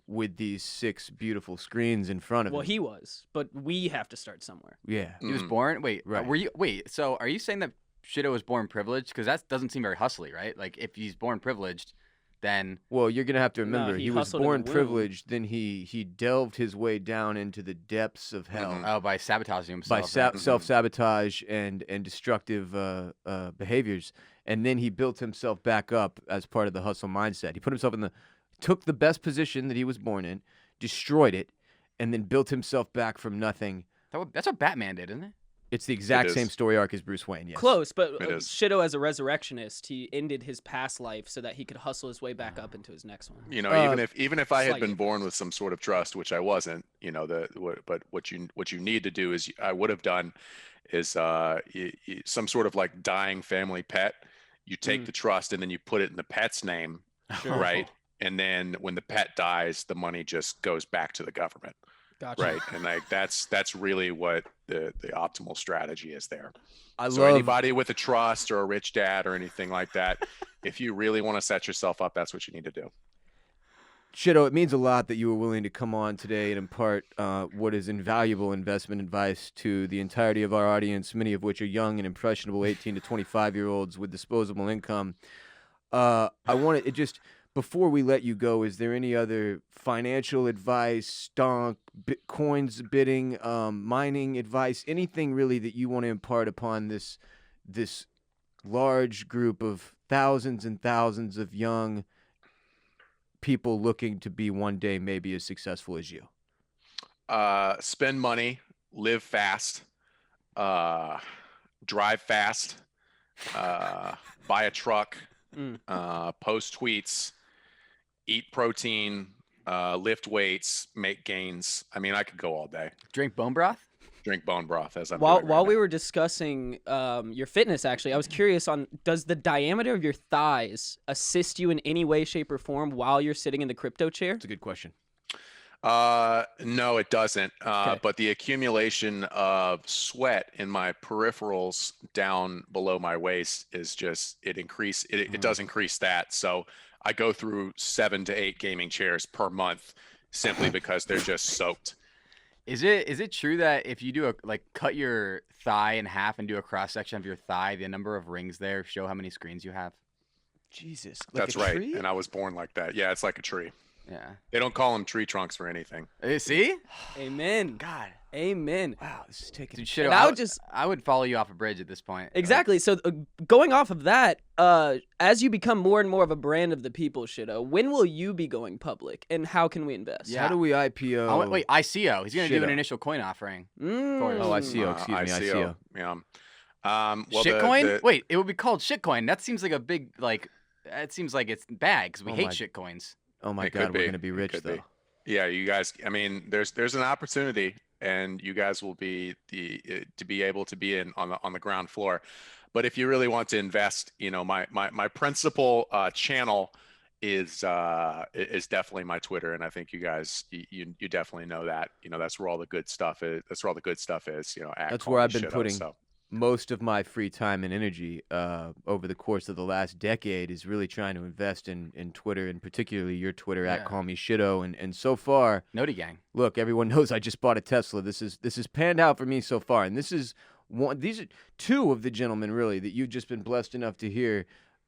with these 6 beautiful screens in front of
Well,
him.
he was, but we have to start somewhere.
Yeah.
He was
Mhm.
born. Wait,
Right.
So are you saying that Shitto was born privileged? Because that doesn't seem very hustly, right? Like, if he's born privileged, then
Well, you're gonna have to
No,
remember
he
he was
hustled in the
born
womb.
privileged. Then he delved his way down into the depths of hell
Mhm.
by sabotaging
by
himself. right?
Mhm.
self-sabotage and destructive behaviors, and then he built himself back up as part of the hustle mindset. He put himself took the best position that he was born in, destroyed it, and then built himself back from nothing.
That's what Batman did, isn't it?
It's the exact
is.
same story arc as Bruce Wayne. Yes.
Close, but
It is.
Shitto, as a resurrectionist, he ended his past life so that he could hustle his way back up into his next one.
You know, even if I had
slight
been born
difference.
with some sort of trust, which I wasn't, you know, but what you need to do is I would have done is some sort of like dying family pet. You take the trust and then you put it in the pet's name,
Sure.
right? And then when the pet dies, the money just goes back to the government,
Gotcha.
right? And like that's really what the optimal strategy is there.
I
So
love
anybody with a trust or a rich dad or anything like that, if you really want to set yourself up, that's what you need to do.
Shitto, it means a lot that you were willing to come on today and impart what is invaluable investment advice to the entirety of our audience, many of which are young and impressionable 18 to 25-year-olds with disposable income. I want to just, before we let you go, is there any other financial advice, stonk, Bitcoins bidding, mining advice, anything really that you want to impart upon this large group of thousands and thousands of young people looking to be one day maybe as successful as you?
Spend money, live fast, drive fast, buy a truck, post tweets, eat protein, lift weights, make gains. I mean, I could go all day.
Drink bone broth?
Drink bone broth as I'm
While
doing right
we
now.
were discussing your fitness, actually, I was curious on, does the diameter of your thighs assist you in any way, shape, or form while you're sitting in the crypto chair?
That's a good question.
No, it doesn't.
Okay.
But the accumulation of sweat in my peripherals down below my waist is just it does increase that. So I go through 7 to 8 gaming chairs per month simply because they're just soaked.
Is it true that if you do cut your thigh in half and do a cross section of your thigh, the number of rings there show how many screens you have?
Jesus, like
That's
a
right.
tree?
And I was born like that. Yeah, it's like a tree.
Yeah.
They don't call them tree trunks for anything.
See?
Amen.
God.
Amen.
Wow, this is taking.
Dude, shit,
And
I would follow you off a bridge at this point.
Exactly. So going off of that, as you become more and more of a brand of the people, Shitto, when will you be going public, and how can we invest?
Yeah.
How do we IPO?
Wait, ICO. He's gonna do an
Shitto.
initial coin offering.
Mm.
Oh, ICO. Excuse me, ICO.
Yeah. Well,
Shitcoin? Wait, it would be called shitcoin. That seems like a big That seems like it's bad because we
Oh
hate
my-
shitcoins.
Oh my
It could
God, we're
be.
gonna be
It
rich
could
though.
be. Yeah, you guys. I mean, there's an opportunity, and you guys will be to be able to be in on the ground floor. But if you really want to invest, my principal channel is definitely my Twitter, and I think you guys you definitely know that. That's where all the good stuff is. That's where all the good stuff is.
That's where I've been
Shitto,
putting
so.
most of my free time and energy over the course of the last decade is really trying to invest in Twitter, and particularly your Twitter at
Yeah.
Call Me Shitto. And so far,
Noti gang.
look, everyone knows I just bought a Tesla. This is panned out for me so far, and these are two of the gentlemen really that you've just been blessed enough to hear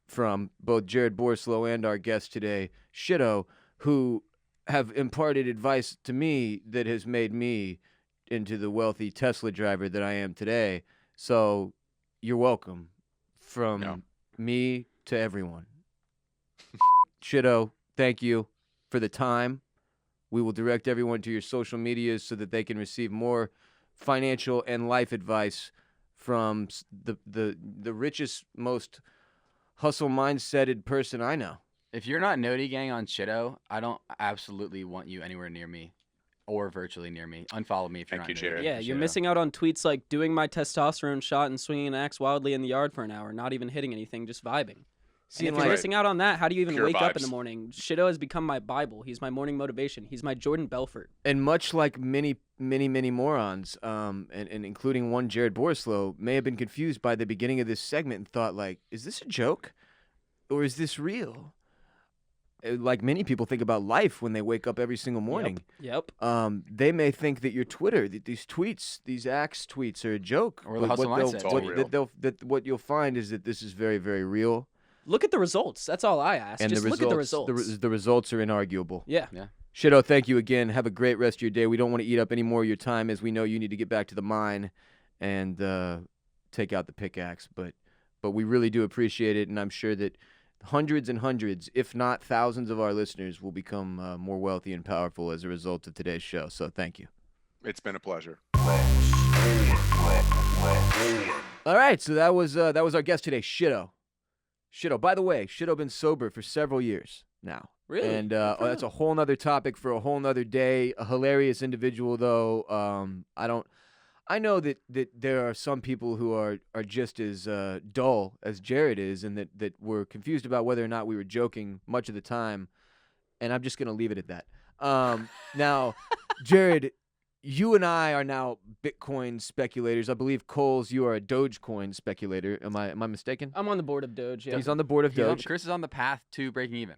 from, both Jared Borislow and our guest today, Shitto, who have imparted advice to me that has made me into the wealthy Tesla driver that I am today. So you're welcome from
No.
me to everyone. Shitto, thank you for the time. We will direct everyone to your social medias so that they can receive more financial and life advice from the richest, most hustle mindseted person I know.
If you're not Noti gang on Shitto, I don't absolutely want you anywhere near me or virtually near me. Unfollow me if you're
Thank
not
you,
Noti
Jared.
gang
Yeah,
for
you're
Shitto.
missing out on tweets like doing my testosterone shot and swinging an axe wildly in the yard for an hour, not even hitting anything, just vibing.
See,
And if
and
you're
like,
missing out on that, how do you even
Pure
wake up in
vibes.
the morning? Shitto has become my Bible. He's my morning motivation. He's my Jordan Belfort.
and much like many morons, and including one Jared Borislow, may have been confused by the beginning of this segment and thought, like, is this a joke or is this real? Like many people think about life when they wake up every single morning.
Yep.
They may think that your Twitter, that these tweets, these axe tweets, are a joke.
Or the
but
hustle mindset. It's all
real.
What you'll find is that this is very, very real.
Look at the results. That's all I ask.
And
Just
the
look
results,
at the results.
the results are inarguable.
Yeah.
Shitto, thank you again. Have a great rest of your day. We don't want to eat up any more of your time, as we know you need to get back to the mine and take out the pickaxe. But we really do appreciate it, and I'm sure that hundreds and hundreds, if not thousands, of our listeners will become more wealthy and powerful as a result of today's show. So thank you.
It's been a pleasure.
All right, so that was our guest today, Shitto. Shitto. By the way, Shitto been sober for several years now.
Really?
And
Good for
that's
him.
a whole nother topic for a whole nother day. A hilarious individual, though. I know that there are some people who are just as dull as Jared is, and that were confused about whether or not we were joking much of the time. And I'm just gonna leave it at that. Now, Jared, you and I are now Bitcoin speculators. I believe, Coles, you are a Dogecoin speculator. Am I mistaken?
I'm on the board of Doge. Yeah.
He's on the board of Doge.
Chris is on the path to breaking even.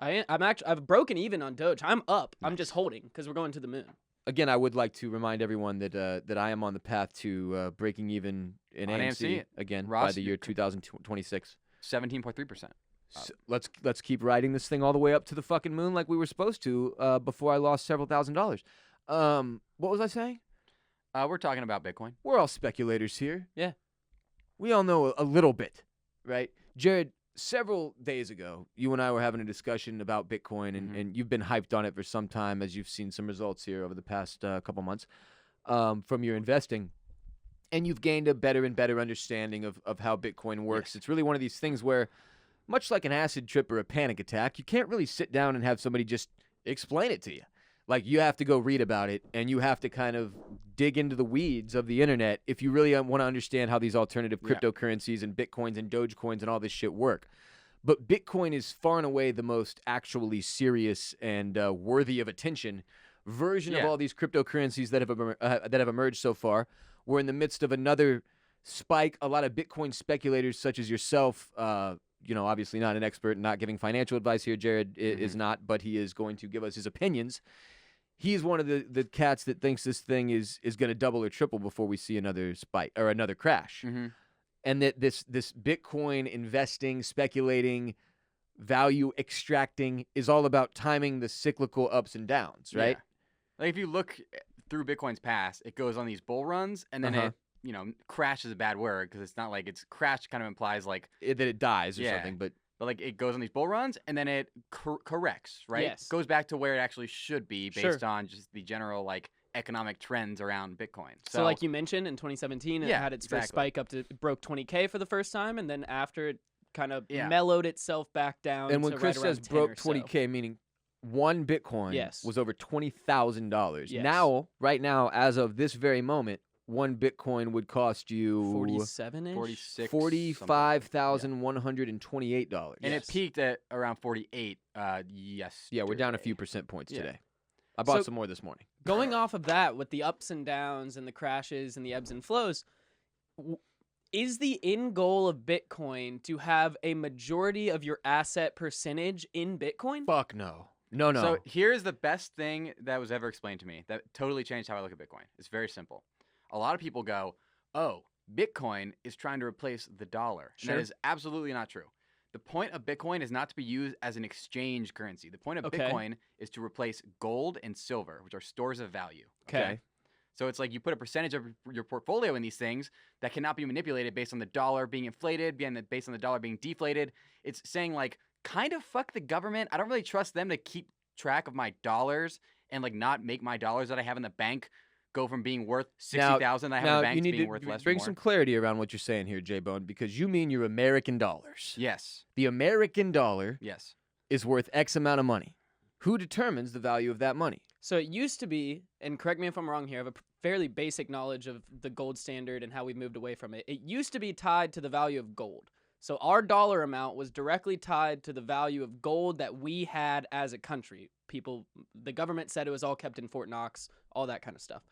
I've broken even on Doge. I'm up. I'm just holding because we're going to the moon.
Again, I would like to remind everyone that I am on the path to breaking even in
On
AMC
AMC.
again by
Ross,
the year 2026.
17.3%.
Let's keep riding this thing all the way up to the fucking moon like we were supposed to before I lost several $1,000s. What was I saying?
We're talking about Bitcoin.
We're all speculators here.
Yeah.
We all know a little bit, right? Jared, several days ago, you and I were having a discussion about Bitcoin, and you've been hyped on it for some time as you've seen some results here over the past couple months from your investing. And you've gained a better and better understanding of how Bitcoin works.
Yes.
It's really one of these things where, much like an acid trip or a panic attack, you can't really sit down and have somebody just explain it to you. Like, you have to go read about it, and you have to kind of dig into the weeds of the internet if you really want to understand how these alternative
Yeah.
cryptocurrencies and Bitcoins and Dogecoins and all this shit work. But Bitcoin is far and away the most actually serious and worthy of attention version of
Yeah.
all these cryptocurrencies that have emerged so far. We're in the midst of another spike. A lot of Bitcoin speculators, such as yourself, obviously not an expert, not giving financial advice here. Jared is not, but he is going to give us his opinions. He's one of the cats that thinks this thing is going to double or triple before we see another spike or another crash. And that this Bitcoin investing, speculating, value extracting is all about timing the cyclical ups and downs, right?
Yeah. Like if you look through Bitcoin's past, it goes on these bull runs and then it, crash is a bad word because it's not like it's crash kind of implies like
that it dies or something, but
like it goes on these bull runs and then it corrects, right?
Yes.
Goes back to where it actually should be based on just the general like economic trends around Bitcoin.
So like you mentioned, in 2017, it had its first spike up to it broke 20K for the first time, and then after it kind of mellowed itself back down.
And when
to
Chris
right
says broke 20K, meaning one Bitcoin was over $20,000. Now, right now, as of this very moment, one Bitcoin would cost you
47-ish?
$45,128.
And it peaked at around 48.
Yeah, we're down a few percent points today. I bought some more this morning.
Going off of that, with the ups and downs and the crashes and the ebbs and flows, is the end goal of Bitcoin to have a majority of your asset percentage in Bitcoin?
Fuck no. No.
So here's the best thing that was ever explained to me that totally changed how I look at Bitcoin. It's very simple. A lot of people go, oh, Bitcoin is trying to replace the dollar.
Sure.
That is absolutely not true. The point of Bitcoin is not to be used as an exchange currency. The point of Bitcoin is to replace gold and silver, which are stores of value.
Okay.
So it's like you put a percentage of your portfolio in these things that cannot be manipulated based on the dollar being inflated, based on the dollar being deflated. It's saying like, kind of fuck the government. I don't really trust them to keep track of my dollars and like not make my dollars that I have in the bank go from being worth 60,000 I have in the bank to being worth less.
Bring some clarity around what you're saying here, J-Bone, because you mean your American dollars.
Yes.
The American dollar is worth X amount of money. Who determines the value of that money?
So it used to be, and correct me if I'm wrong here, I have a fairly basic knowledge of the gold standard and how we've moved away from it. It used to be tied to the value of gold. So our dollar amount was directly tied to the value of gold that we had as a country. The government said it was all kept in Fort Knox, all that kind of stuff.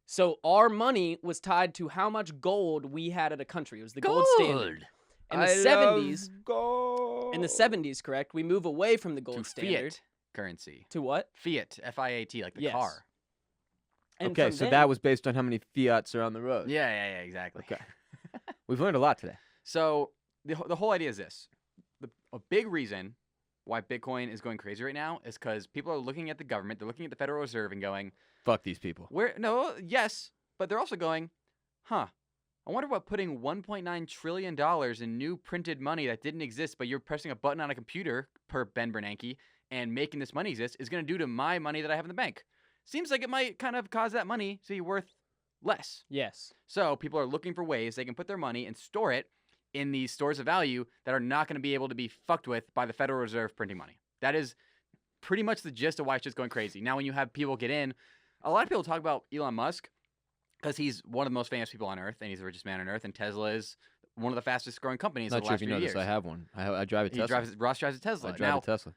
So our money was tied to how much gold we had at a country. It was the gold standard. In the 70s,
gold.
In the 70s, correct, we move away from the gold standard.
Fiat currency.
To what?
Fiat, F-I-A-T, like the car.
And
okay, so that was based on how many Fiats are on the road.
Yeah, exactly.
Okay. We've learned a lot today.
So the whole idea is this. A big reason why Bitcoin is going crazy right now is because people are looking at the government, they're looking at the Federal Reserve and going,
fuck these people.
Yes, but they're also going, I wonder what putting $1.9 trillion in new printed money that didn't exist, but you're pressing a button on a computer, per Ben Bernanke, and making this money exist is going to do to my money that I have in the bank. Seems like it might kind of cause that money to be worth less.
Yes.
So people are looking for ways they can put their money and store it in these stores of value that are not going to be able to be fucked with by the Federal Reserve printing money. That is pretty much the gist of why it's just going crazy. Now, when you have people get in, a lot of people talk about Elon Musk because he's one of the most famous people on Earth and he's the richest man on Earth, and Tesla is one of the fastest growing companies in the last few years.
Not sure if you know this. I have one. I drive a Tesla.
Ross drives a Tesla.
I drive a Tesla.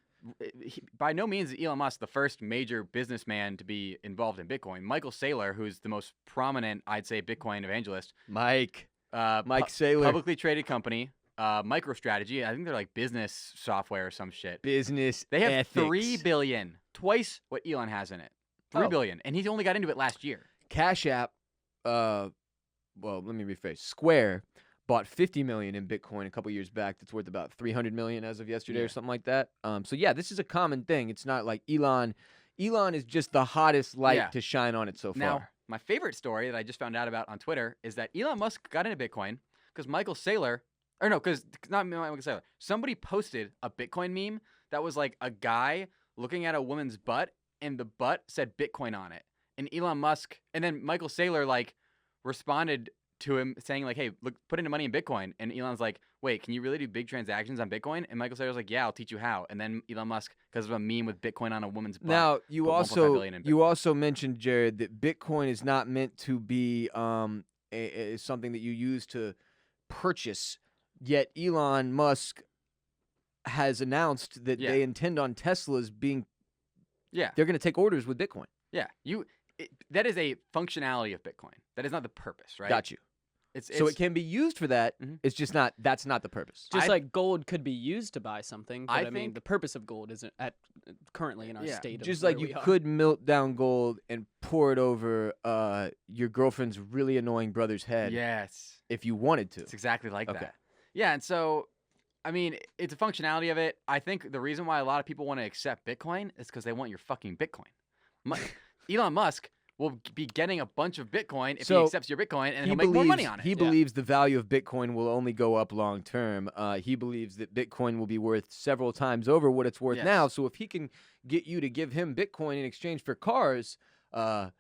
By no means is Elon Musk the first major businessman to be involved in Bitcoin. Michael Saylor, who's the most prominent, I'd say, Bitcoin evangelist.
Mike Saylor.
Publicly traded company. MicroStrategy. I think they're like business software or some shit.
Business
They have
ethics.
$3 billion. Twice what Elon has in it. $3 billion. And he's only got into it last year.
Cash App, well, let me rephrase. Square bought $50 million in Bitcoin a couple years back. That's worth about $300 million as of yesterday or something like that. So yeah, this is a common thing. It's not like Elon is just the hottest light to shine on it so far.
Now, my favorite story that I just found out about on Twitter is that Elon Musk got into Bitcoin because somebody posted a Bitcoin meme that was like a guy looking at a woman's butt and the butt said Bitcoin on it. And Elon Musk, and then Michael Saylor like responded to him saying like, hey, look, put in money in Bitcoin. And Elon's like, wait, can you really do big transactions on Bitcoin? And Michael Saylor's like, yeah, I'll teach you how. And then Elon Musk, because of a meme with Bitcoin on a woman's butt.
Now, you
put 1.5 billion in Bitcoin.
also mentioned, Jared, that Bitcoin is not meant to be something that you use to purchase. Yet Elon Musk has announced that they intend on Teslas being they're going to take orders with Bitcoin.
Yeah, that is a functionality of Bitcoin. That is not the purpose, right?
Got you. So it can be used for that.
Mhm.
It's just not. That's not the purpose.
Just like gold could be used to buy something, but
I
I mean,
think-
the purpose of gold isn't currently in our
Yeah.
state.
Just
of
like
where
you
we are.
could melt down gold and pour it over your girlfriend's really annoying brother's head
Yes,
if you wanted to.
it's exactly like
Okay.
that. Yeah, and so, I mean, it's a functionality of it. I think the reason why a lot of people want to accept Bitcoin is because they want your fucking Bitcoin. Elon Musk will be getting a bunch of Bitcoin if he
So,
accepts your Bitcoin, and he'll make more money on it.
He believes the value of Bitcoin will only go up long term. He believes that Bitcoin will be worth several times over what it's worth now.
Yes.
So if he can get you to give him Bitcoin in exchange for cars, yeah,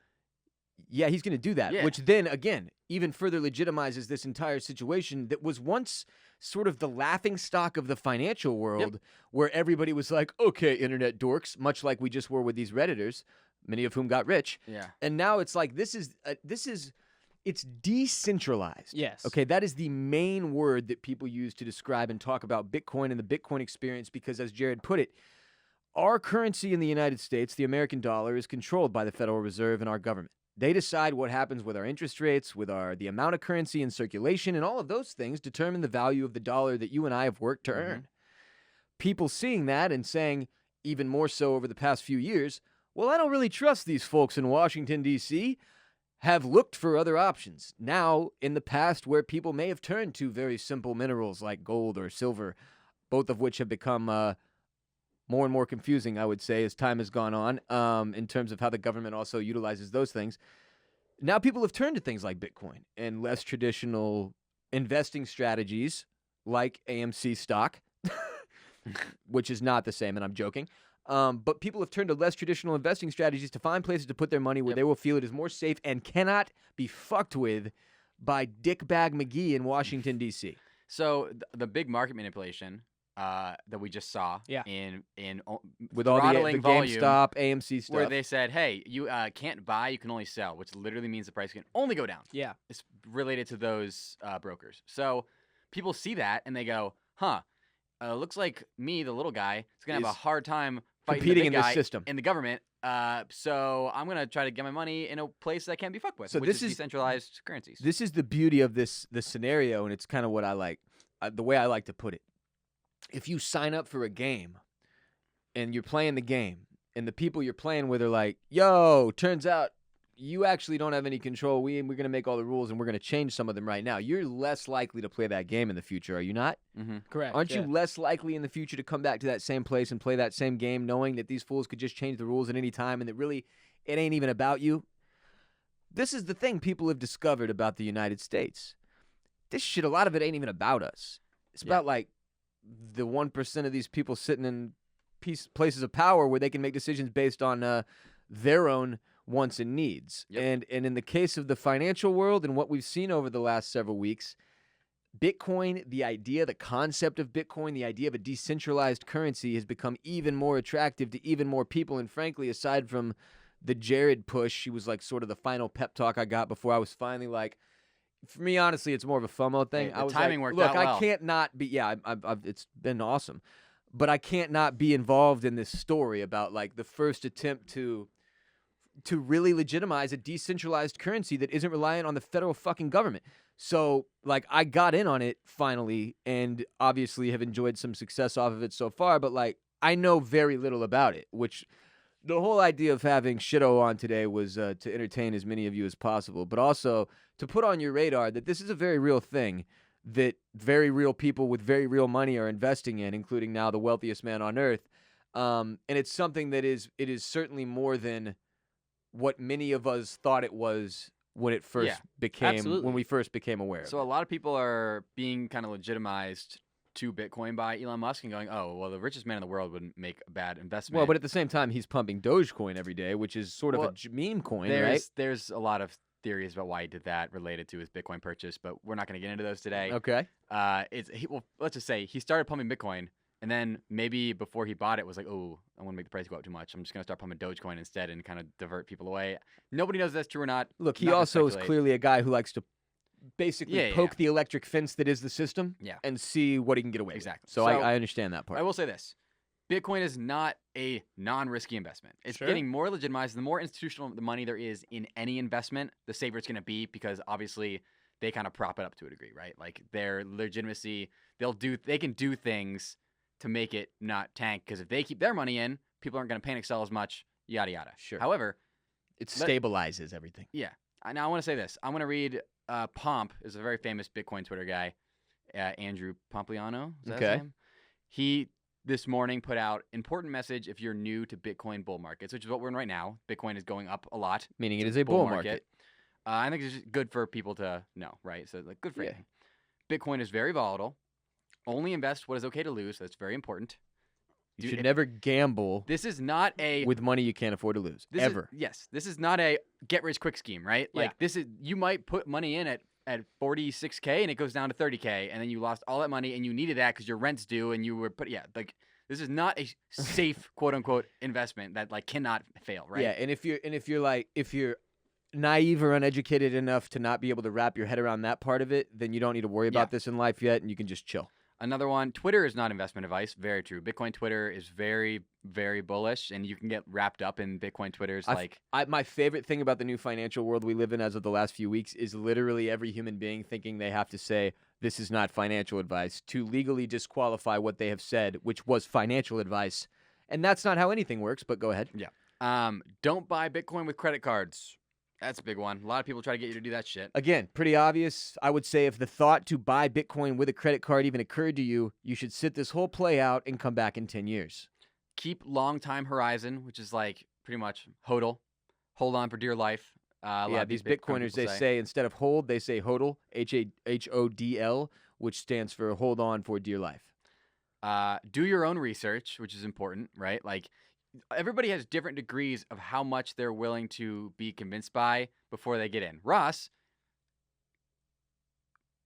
he's going to do that.
Yeah.
Which then, again, even further legitimizes this entire situation that was once sort of the laughing stock of the financial world, where everybody was like, okay, internet dorks, much like we just were with these Redditors, many of whom got rich.
Yeah.
And now it's like it's decentralized.
Yes.
Okay, that is the main word that people use to describe and talk about Bitcoin and the Bitcoin experience because, as Jared put it, our currency in the United States, the American dollar, is controlled by the Federal Reserve and our government. They decide what happens with our interest rates, with the amount of currency in circulation, and all of those things determine the value of the dollar that you and I have worked to earn. People seeing that and saying, even more so over the past few years, well, I don't really trust these folks in Washington, D.C., have looked for other options. Now, in the past, where people may have turned to very simple minerals like gold or silver, both of which have become more and more confusing, I would say, as time has gone on, in terms of how the government also utilizes those things. Now people have turned to things like Bitcoin and less traditional investing strategies like AMC stock, which is not the same, and I'm joking. But people have turned to less traditional investing strategies to find places to put their money where they will feel it is more safe and cannot be fucked with by Dickbag McGee in Washington, D.C.
So the big market manipulation that we just saw
Yeah.
in
With all the
throttling volume,
GameStop, AMC stuff.
where they said, hey, you can't buy, you can only sell, which literally means the price can only go down.
Yeah.
It's related to those brokers. So people see that and they go, huh, looks like me, the little guy, is going to have a hard time fighting
competing
the
in
big
this
guy
system.
in the government. So I'm going to try to get my money in a place that can't be fucked with,
So
which
this
is
is-
decentralized currencies.
This is the beauty of this scenario, and it's kind of what I like, the way I like to put it. If you sign up for a game and you're playing the game and the people you're playing with are like, yo, turns out you actually don't have any control. We're going to make all the rules and we're going to change some of them right now. You're less likely to play that game in the future, are you not?
Mm-hmm.
Correct.
Aren't
yeah.
you less likely in the future to come back to that same place and play that same game knowing that these fools could just change the rules at any time and that really it ain't even about you? This is the thing people have discovered about the United States. This shit, a lot of it ain't even about us. It's about like the 1% of these people sitting in places of power where they can make decisions based on their own wants and needs.
Yep.
And in the case of the financial world and what we've seen over the last several weeks, Bitcoin, the idea, the concept of Bitcoin, the idea of a decentralized currency has become even more attractive to even more people. And frankly, aside from the Jared push, she was like sort of the final pep talk I got before I was finally like, for me, honestly, it's more of a FOMO thing.
Hey, the
I was
timing
like,
worked
look,
out well.
I can't not be, it's been awesome. But I can't not be involved in this story about like the first attempt to really legitimize a decentralized currency that isn't reliant on the federal fucking government. So, like, I got in on it finally and obviously have enjoyed some success off of it so far, but, like, I know very little about it, which the whole idea of having Shitto on today was to entertain as many of you as possible, but also to put on your radar that this is a very real thing that very real people with very real money are investing in, including now the wealthiest man on earth. And it's something that is certainly more than what many of us thought it was when it first became,
absolutely.
when we first became aware of
So
it.
a lot of people are being kind of legitimized to Bitcoin by Elon Musk and going, oh, well, the richest man in the world wouldn't make a bad investment.
Well, but at the same time, he's pumping Dogecoin every day, which is sort of
Well,
a meme coin,
there's
right?
there's a lot of theories about why he did that related to his Bitcoin purchase, but we're not going to get into those today.
Okay.
Well, let's just say he started pumping Bitcoin, and then maybe before he bought it was like, oh, I want to make the price go up too much. I'm just going to start pumping Dogecoin instead and kind of divert people away. Nobody knows if that's true or not.
Look, he
Not gonna
also is
speculate.
clearly a guy who likes to basically
Yeah,
poke
yeah.
the electric fence that is the system
Yeah.
and see what he can get away with.
Exactly.
So,
So,
I understand that part.
I will say this. Bitcoin is not a non-risky investment. It's
Sure.
getting more legitimized. The more institutional the money there is in any investment, the safer it's going to be because obviously they kind of prop it up to a degree, right? Like their legitimacy, they can do things to make it not tank because if they keep their money in, people aren't going to panic sell as much, yada yada.
Sure.
However,
It stabilizes everything.
yeah. Now I want to say this. I want to read Pomp is a very famous Bitcoin Twitter guy, Andrew Pompliano. Is that his
Okay.
name? He this morning put out important message if you're new to Bitcoin bull markets, which is what we're in right now. Bitcoin is going up a lot.
Meaning it
It's
is a bull market.
I think it's just good for people to know, right? So like good for
Yeah.
everything. Bitcoin is very volatile. Only invest what is okay to lose. That's very important.
You should never gamble
This is not a
with money you can't afford to lose.
this
Ever.
This is not a get rich quick scheme, right?
Yeah.
Like this is you might put money in at 46K and it goes down to 30K and then you lost all that money and you needed that because your rent's due and you were like this is not a safe quote unquote investment that like cannot fail, right?
Yeah, and if you're naive or uneducated enough to not be able to wrap your head around that part of it, then you don't need to worry about this in life yet, and you can just chill.
Another one, Twitter is not investment advice. Very true. Bitcoin Twitter is very, very bullish, and you can get wrapped up in Bitcoin Twitter's
My favorite thing about the new financial world we live in as of the last few weeks is literally every human being thinking they have to say, this is not financial advice, to legally disqualify what they have said, which was financial advice. And that's not how anything works, but go ahead.
don't buy Bitcoin with credit cards. That's a big one. A lot of people try to get you to do that shit.
Again, pretty obvious. I would say if the thought to buy Bitcoin with a credit card even occurred to you, you should sit this whole play out and come back in 10 years.
Keep long time horizon, which is like pretty much HODL. Hold on for dear life. A lot of
These
Bitcoin
Bitcoiners,
people
they say instead of hold, they say HODL, HODL, which stands for hold on for dear life.
Do your own research, which is important, right? Like everybody has different degrees of how much they're willing to be convinced by before they get in. Ross,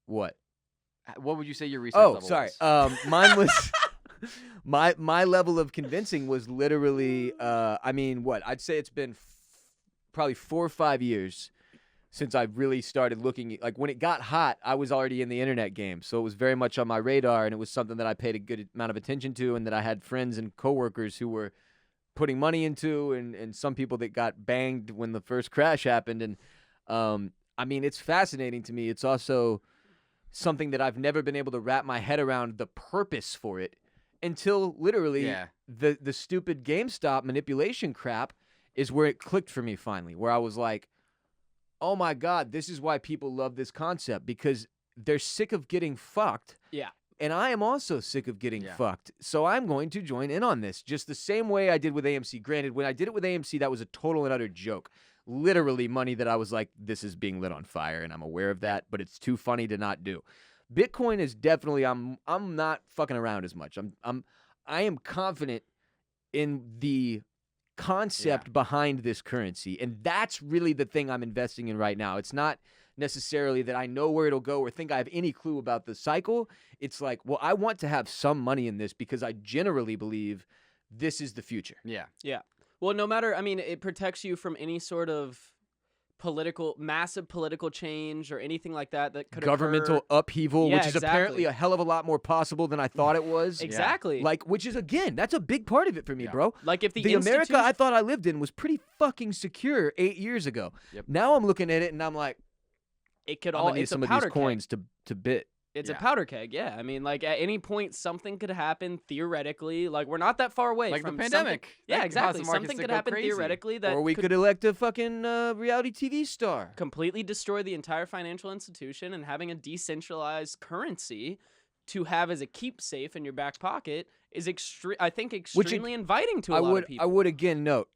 What?
what would you say your research
Oh,
level
sorry.
was?
Mine was my level of convincing was literally. I'd say it's been probably 4 or 5 years since I really started looking. Like when it got hot, I was already in the internet game, so it was very much on my radar, and it was something that I paid a good amount of attention to, and that I had friends and coworkers who were putting money into, and some people that got banged when the first crash happened. And it's fascinating to me. It's also something that I've never been able to wrap my head around the purpose for it until literally the stupid GameStop manipulation crap is where it clicked for me finally, where I was like, oh my God, this is why people love this concept, because they're sick of getting fucked.
Yeah.
And I am also sick of getting fucked. So I'm going to join in on this just the same way I did with AMC. Granted, when I did it with AMC, that was a total and utter joke. Literally money that I was like, this is being lit on fire, and I'm aware of that, but it's too funny to not do. Bitcoin is definitely, I'm not fucking around as much. I am confident in the concept behind this currency, and that's really the thing I'm investing in right now. It's not necessarily that I know where it'll go or think I have any clue about the cycle. It's like, well, I want to have some money in this because I generally believe this is the future.
Yeah.
Well, no matter, it protects you from any sort of massive political change or anything like that could
governmental
occur.
upheaval,
Yeah,
which is apparently a hell of a lot more possible than I thought it was.
Exactly.
Like, which is, again, that's a big part of it for me, bro.
Like if
the America I thought I lived in was pretty fucking secure 8 years ago.
Yep.
Now I'm looking at it and I'm like,
it could
I'm
all
gonna need
it's
some
a
of these
powder
coins
keg.
to bit.
It's
Yeah.
a powder keg, yeah. At any point, something could happen theoretically. Like, we're not that far away
Like the
from
pandemic.
something- Yeah,
That
exactly.
caused the markets
Something
to
could
go
happen
crazy.
theoretically that
Or we could elect a fucking reality TV star.
completely destroy the entire financial institution, and having a decentralized currency to have as a keepsafe in your back pocket is extremely inviting to a lot of people.
I would again note,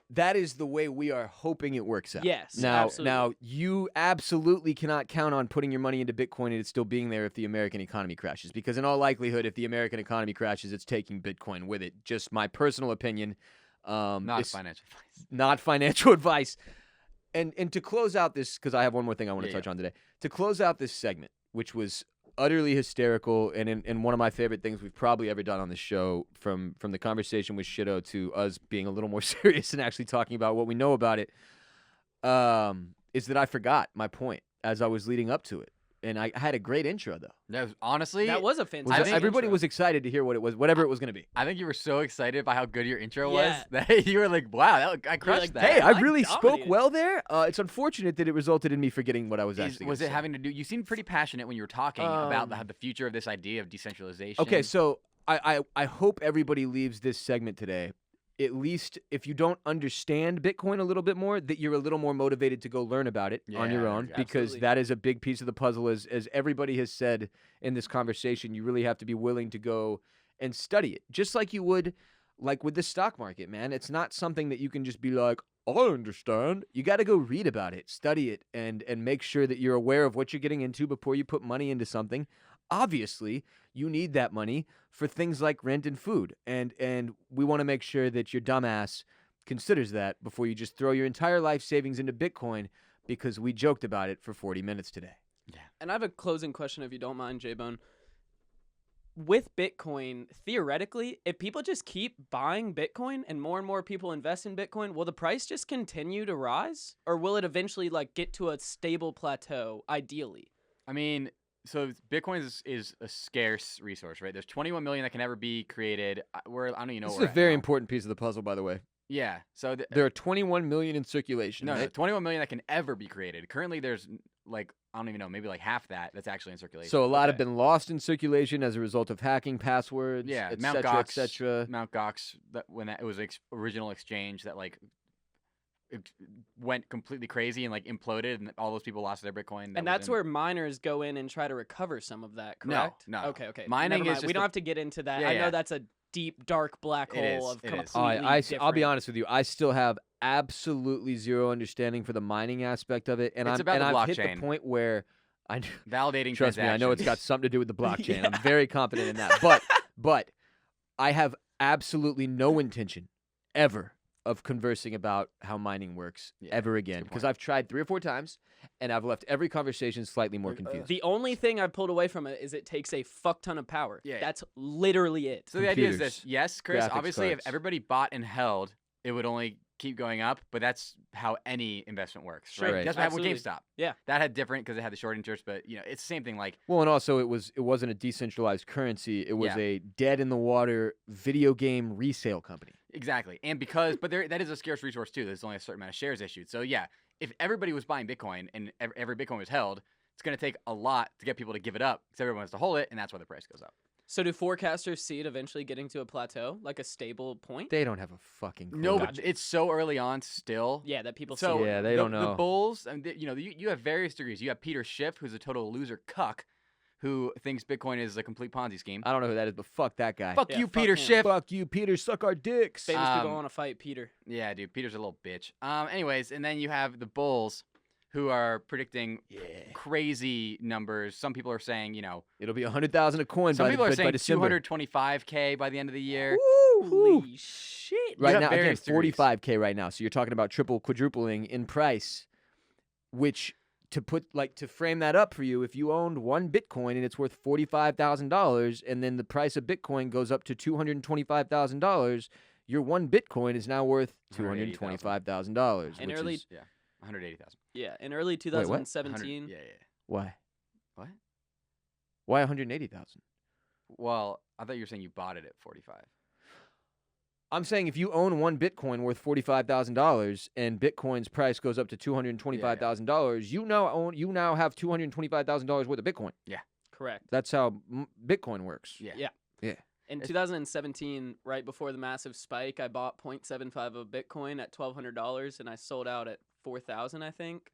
that is the way we are hoping it works out.
Yes,
Now,
absolutely.
you absolutely cannot count on putting your money into Bitcoin and it still being there if the American economy crashes. Because in all likelihood, if the American economy crashes, it's taking Bitcoin with it. Just my personal opinion.
Not financial advice.
Not financial advice. And to close out this, because I have one more thing I want to touch on today. To close out this segment, which was utterly hysterical and one of my favorite things we've probably ever done on the show, from the conversation with Shitto to us being a little more serious and actually talking about what we know about it, is that I forgot my point as I was leading up to it. and I had a great intro though.
That was, honestly,
That was a fantastic.
Everybody
intro.
was excited to hear what it was, whatever it was going to be.
I think you were so excited by how good your intro
Yeah.
was that you were like, "Wow, I crushed
like,
that."
Hey,
I
I really spoke
dominated.
well there. It's unfortunate that it resulted in me forgetting what I was
Is-
actually.
was
gonna
it
say.
having to do? You seemed pretty passionate when you were talking about the future of this idea of decentralization.
Okay, so I hope everybody leaves this segment today. At least if you don't understand Bitcoin a little bit more, that you're a little more motivated to go learn about it on your
Yeah,
own, because
absolutely.
that is a big piece of the puzzle. As everybody has said in this conversation, you really have to be willing to go and study it, just like you would, like with the stock market, man. It's not something that you can just be like, I understand. You got to go read about it, study it, and make sure that you're aware of what you're getting into before you put money into something. Obviously, you need that money for things like rent and food, and we want to make sure that your dumbass considers that before you just throw your entire life savings into Bitcoin, because we joked about it for 40 minutes today.
And I have a closing question, if you don't mind, J-Bone. With Bitcoin, theoretically, if people just keep buying Bitcoin and more people invest in Bitcoin, will the price just continue to rise? Or will it eventually like get to a stable plateau, ideally?
I mean, so Bitcoin is a scarce resource, right? There's 21 million that can ever be created. I don't even know.
This is
where
a
we're at
very
now.
important piece of the puzzle, by the way.
Yeah. So
There are 21 million in circulation.
no,
right?
21 million that can ever be created. Currently, there's like I don't even know, maybe like half that's actually in circulation.
So a lot have
Okay.
been lost in circulation as a result of hacking passwords,
yeah,
et
Mount
cetera,
Gox,
et cetera.
Mount Gox, it was original exchange that like it went completely crazy and like imploded, and all those people lost their Bitcoin.
And that's where miners go in and try to recover some of that,
No,
correct?
no.
Okay.
Mining
Never
is
mind.
just
We don't
a-
have to get into that.
Yeah,
I know
yeah.
that's a deep, dark black
It
hole
is,
of
it is.
completely
I'll be
different-
honest with you. I still have absolutely zero understanding for the mining aspect of it, and
It's about the
I've hit
blockchain.
the point where
validating.
trust me, I know it's got
transactions.
something to do with the blockchain.
Yeah.
I'm very confident in that. But I have absolutely no intention ever of conversing about how mining works
Yeah,
ever
that's a
again,
good
because
point.
I've tried 3 or 4 times, and I've left every conversation slightly more confused.
The only thing I've pulled away from it is it takes a fuck ton of power.
Yeah.
That's literally it.
So the idea is
Computers,
this: yes, Chris.
graphics
Obviously, if
cards.
everybody bought and held, it would only keep going up. But that's how any investment works,
Sure,
right?
Right.
That's what happened with
absolutely.
GameStop.
Yeah.
that had different because it had the short interest, but it's the same thing. Like
Well, and also it wasn't a decentralized currency. It was
Yeah.
a dead in the water video game resale company.
exactly, and but that is a scarce resource too. There's only a certain amount of shares issued. So yeah, if everybody was buying Bitcoin and every Bitcoin was held, it's going to take a lot to get people to give it up because everyone wants to hold it, and that's why the price goes up.
So do forecasters see it eventually getting to a plateau, like a stable point?
They don't have a fucking clue.
No, but it's so early on still.
Yeah, that people
So
see.
Yeah,
it.
they don't
The
know.
bulls, and you have various degrees. You have Peter Schiff, who's a total loser cuck, who thinks Bitcoin is a complete Ponzi scheme.
I don't know who that is, but fuck that guy.
Fuck
Yeah,
you,
fuck
Peter
him.
Schiff.
Fuck you, Peter. Suck our dicks.
Famous people
Um,
want to fight Peter.
Yeah, dude, Peter's a little bitch. Anyways, and then you have the bulls, who are predicting
Yeah.
crazy numbers. Some people are saying,
It'll be 100,000 a coin
some
by,
people are
by
saying
December.
225K by the end of the year.
Holy shit!
Right
have
now, again,
various degrees.
45K right now. So you're talking about triple, quadrupling in price, which to frame that up for you, if you owned one Bitcoin and it's worth $45,000, and then the price of Bitcoin goes up to $225,000, your one Bitcoin is now worth $225,000.
In
which
early-
is,
Yeah, 180,000.
Yeah, in early
what?
2017.
Yeah.
why?
What?
Why 180,000?
Well, I thought you were saying you bought it at 45.
I'm saying if you own one Bitcoin worth $45,000 and Bitcoin's price goes up to $225,000, you now have $225,000 worth of Bitcoin.
Correct.
That's how Bitcoin works.
Yeah.
In
It's-
2017, right before the massive spike, I bought 0.75 of Bitcoin at $1,200, and I sold out at 4,000, I think,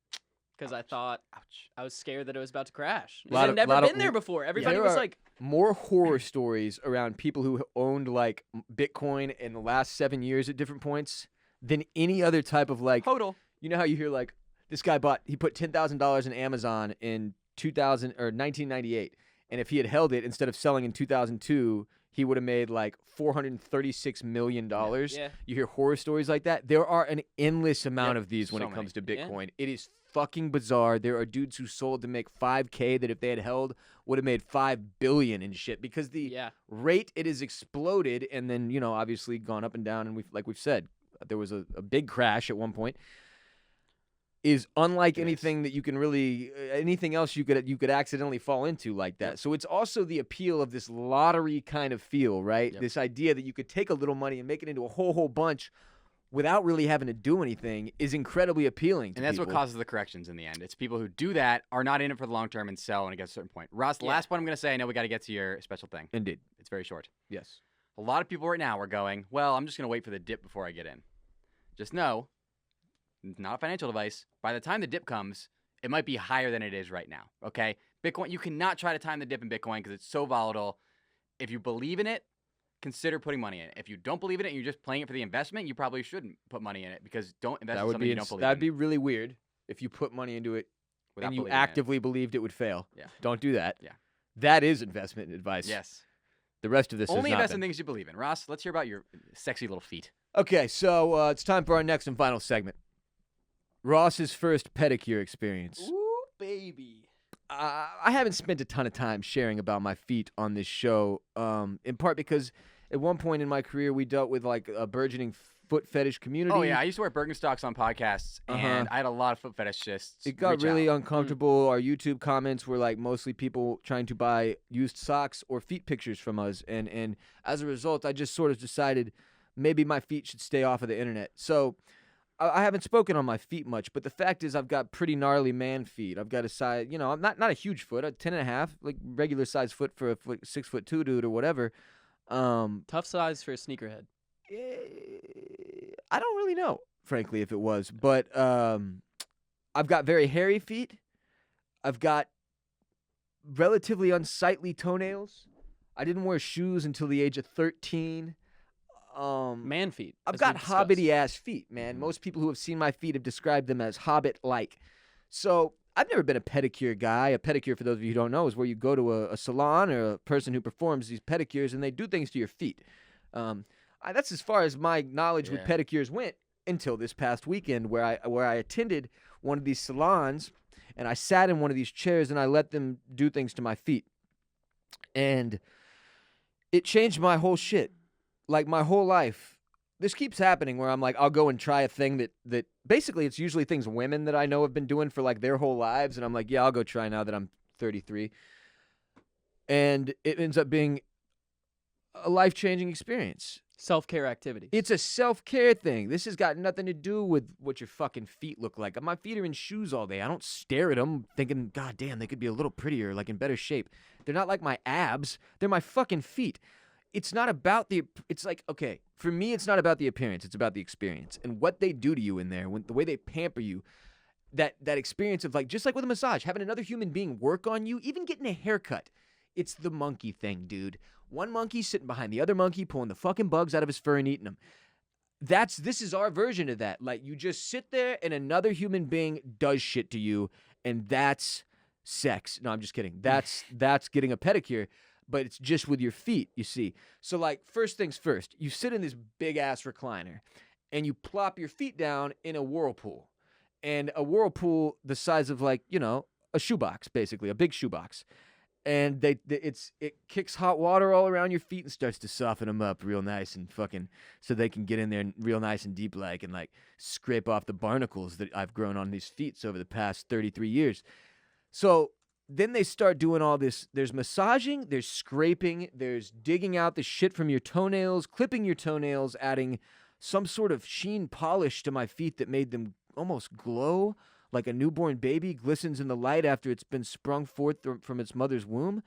because I thought
Ouch.
I was scared that it was about to crash.
Lot
I'd
of-
never
lot of-
been there before. Everybody
there
was
are-
like,
More horror stories around people who owned like Bitcoin in the last 7 years at different points than any other type of like.
Total.
You know how you hear like this guy put $10,000 in Amazon in 2000 or 1998, and if he had held it instead of selling in 2002, he would have made like $436 million.
yeah.
You hear horror stories like that. There are an endless amount
Yep,
of these when
so
it comes to
Yeah.
Bitcoin. It is fucking bizarre. There are dudes who sold to make 5K that if they had held would have made 5 billion and shit, because the
yeah,
rate it has exploded, and then obviously gone up and down, and we've said there was a big crash at one point. is unlike
It is.
anything that you can really anything else you could accidentally fall into like that. So it's also the appeal of this lottery kind of feel, right?
Yep.
This idea that you could take a little money and make it into a whole bunch without really having to do anything is incredibly appealing to
And that's
people.
what causes the corrections in the end. It's people who do that are not in it for the long term and sell when it gets to a certain point. Ross, the last point I'm going to say, I know we got to get to your special thing.
Indeed.
It's very short.
Yes.
A lot of people right now are going, well, I'm just going to wait for the dip before I get in. Just know, not a financial advice, by the time the dip comes, it might be higher than it is right now, okay? Bitcoin, you cannot try to time the dip in Bitcoin because it's so volatile. If you believe in it, consider putting money in it. If you don't believe in it and you're just playing it for the investment, you probably shouldn't put money in it because don't invest in something you don't believe
that'd
in.
be really weird if you put money into it
without
and you
believing in it.
actively believed it would fail.
Yeah.
Don't do that.
Yeah.
That is investment advice.
Yes.
The rest of this
Only
is not
invest in
been.
things you believe in. Ross, let's hear about your sexy little feet.
Okay, so it's time for our next and final segment. Ross's first pedicure experience.
Ooh, baby.
I haven't spent a ton of time sharing about my feet on this show, in part because at one point in my career we dealt with like a burgeoning foot fetish community.
Oh, yeah. I used to wear Birkenstocks on podcasts, and I had a lot of foot fetishists.
It got
reach
really
out.
uncomfortable. Our YouTube comments were like mostly people trying to buy used socks or feet pictures from us, and as a result, I just sort of decided maybe my feet should stay off of the internet. So I haven't spoken on my feet much, but the fact is I've got pretty gnarly man feet. I've got a size, I'm not a huge foot, a 10.5, like regular size foot for a 6'2" dude or whatever.
Tough size for a sneakerhead.
I don't really know, frankly, if it was, but I've got very hairy feet. I've got relatively unsightly toenails. I didn't wear shoes until the age of 13.
Man feet.
I've
as
got
we discussed.
hobbity ass feet, man. Most people who have seen my feet have described them as hobbit-like. So I've never been a pedicure guy. A pedicure, for those of you who don't know, is where you go to a salon or a person who performs these pedicures and they do things to your feet. That's as far as my knowledge with
Yeah.
pedicures went until this past weekend, where I attended one of these salons and I sat in one of these chairs and I let them do things to my feet, and it changed my whole shit. Like my whole life, this keeps happening where I'm like, I'll go and try a thing that basically it's usually things women that I know have been doing for like their whole lives. And I'm like, yeah, I'll go try now that I'm 33. And it ends up being a life-changing experience.
Self-care activity.
It's a self-care thing. This has got nothing to do with what your fucking feet look like. My feet are in shoes all day. I don't stare at them thinking, God damn, they could be a little prettier, like in better shape. They're not like my abs. They're my fucking feet. It's not about it's like, okay, for me, it's not about the appearance. It's about the experience and what they do to you in there, the way they pamper you, that experience of like, just like with a massage, having another human being work on you, even getting a haircut. It's the monkey thing, dude. One monkey sitting behind the other monkey, pulling the fucking bugs out of his fur and eating them. This is our version of that. Like, you just sit there and another human being does shit to you, and that's sex. No, I'm just kidding. That's getting a pedicure. But it's just with your feet, you see. So, like, first things first, you sit in this big-ass recliner, and you plop your feet down in a whirlpool. And a whirlpool the size of, like, a shoebox, basically, a big shoebox. And it kicks hot water all around your feet and starts to soften them up real nice and fucking so they can get in there real nice and deep-like and, like, scrape off the barnacles that I've grown on these feet over the past 33 years. So then they start doing all this. There's massaging, there's scraping, there's digging out the shit from your toenails, clipping your toenails, adding some sort of sheen polish to my feet that made them almost glow like a newborn baby glistens in the light after it's been sprung forth from its mother's womb.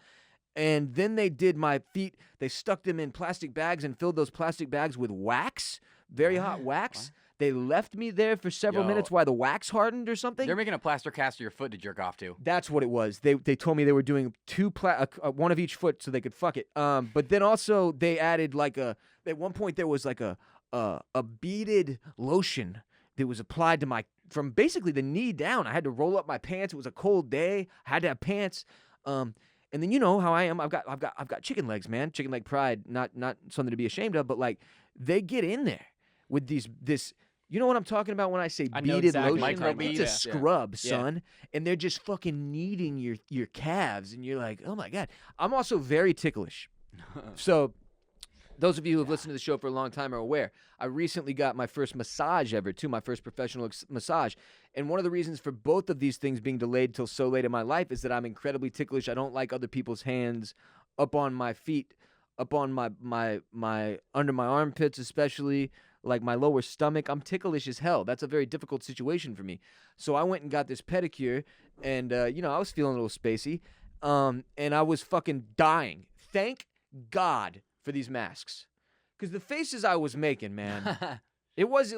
And then they did my feet. They stuck them in plastic bags and filled those plastic bags with wax, very hot wax.
What?
They left me there for several minutes while the wax hardened or something.
They're making a plaster cast of your foot to jerk off to.
That's what it was. They told me they were doing one of each foot so they could fuck it. But then also they added like at one point there was like a beaded lotion that was applied to from basically the knee down. I had to roll up my pants. It was a cold day. I had to have pants. And then you know how I am. I've got chicken legs, man. Chicken leg pride. Not something to be ashamed of, but like they get in there with this. You know what I'm talking about when I say
I know
beaded
exactly
lotion?
what you're talking
It's a
about.
scrub,
Yeah.
son. And they're just fucking kneading your calves, and you're like, oh my God. I'm also very ticklish. So Those of you who have listened to the show for a long time are aware. I recently got my first massage ever, too, my first professional massage. And one of the reasons for both of these things being delayed till so late in my life is that I'm incredibly ticklish. I don't like other people's hands up on my feet, up on my under my armpits, especially like my lower stomach. I'm ticklish as hell. That's a very difficult situation for me. So I went and got this pedicure, and I was feeling a little spacey, and I was fucking dying. Thank God for these masks, because the faces I was making, man, it was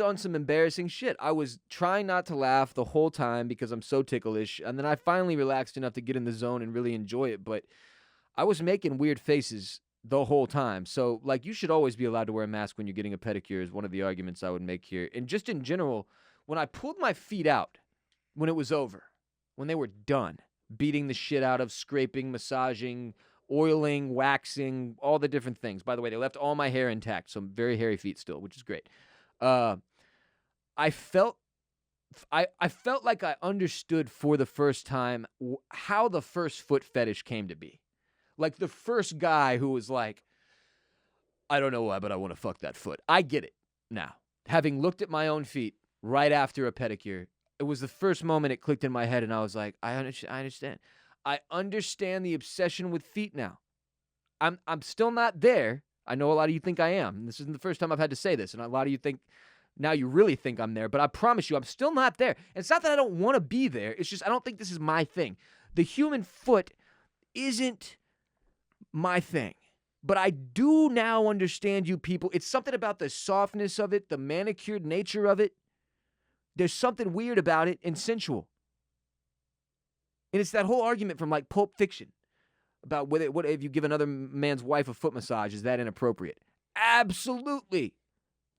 on some embarrassing shit. I was trying not to laugh the whole time because I'm so ticklish, and then I finally relaxed enough to get in the zone and really enjoy it, but I was making weird faces the whole time. So, you should always be allowed to wear a mask when you're getting a pedicure is one of the arguments I would make here. And just in general, when I pulled my feet out, when it was over, when they were done, beating the shit out of, scraping, massaging, oiling, waxing, all the different things. By the way, they left all my hair intact, so very hairy feet still, which is great. I felt like I understood for the first time how the first foot fetish came to be. Like the first guy who was like, I don't know why, but I want to fuck that foot. I get it now. Having looked at my own feet right after a pedicure, it was the first moment it clicked in my head, and I was like, I understand. I understand the obsession with feet now. I'm still not there. I know a lot of you think I am. This isn't the first time I've had to say this, and a lot of you think now you really think I'm there, but I promise you I'm still not there. And it's not that I don't want to be there. It's just I don't think this is my thing. The human foot isn't my thing. But I do now understand you people. It's something about the softness of it, the manicured nature of it. There's something weird about it and sensual. And it's that whole argument from Pulp Fiction about what if you give another man's wife a foot massage, is that inappropriate? Absolutely.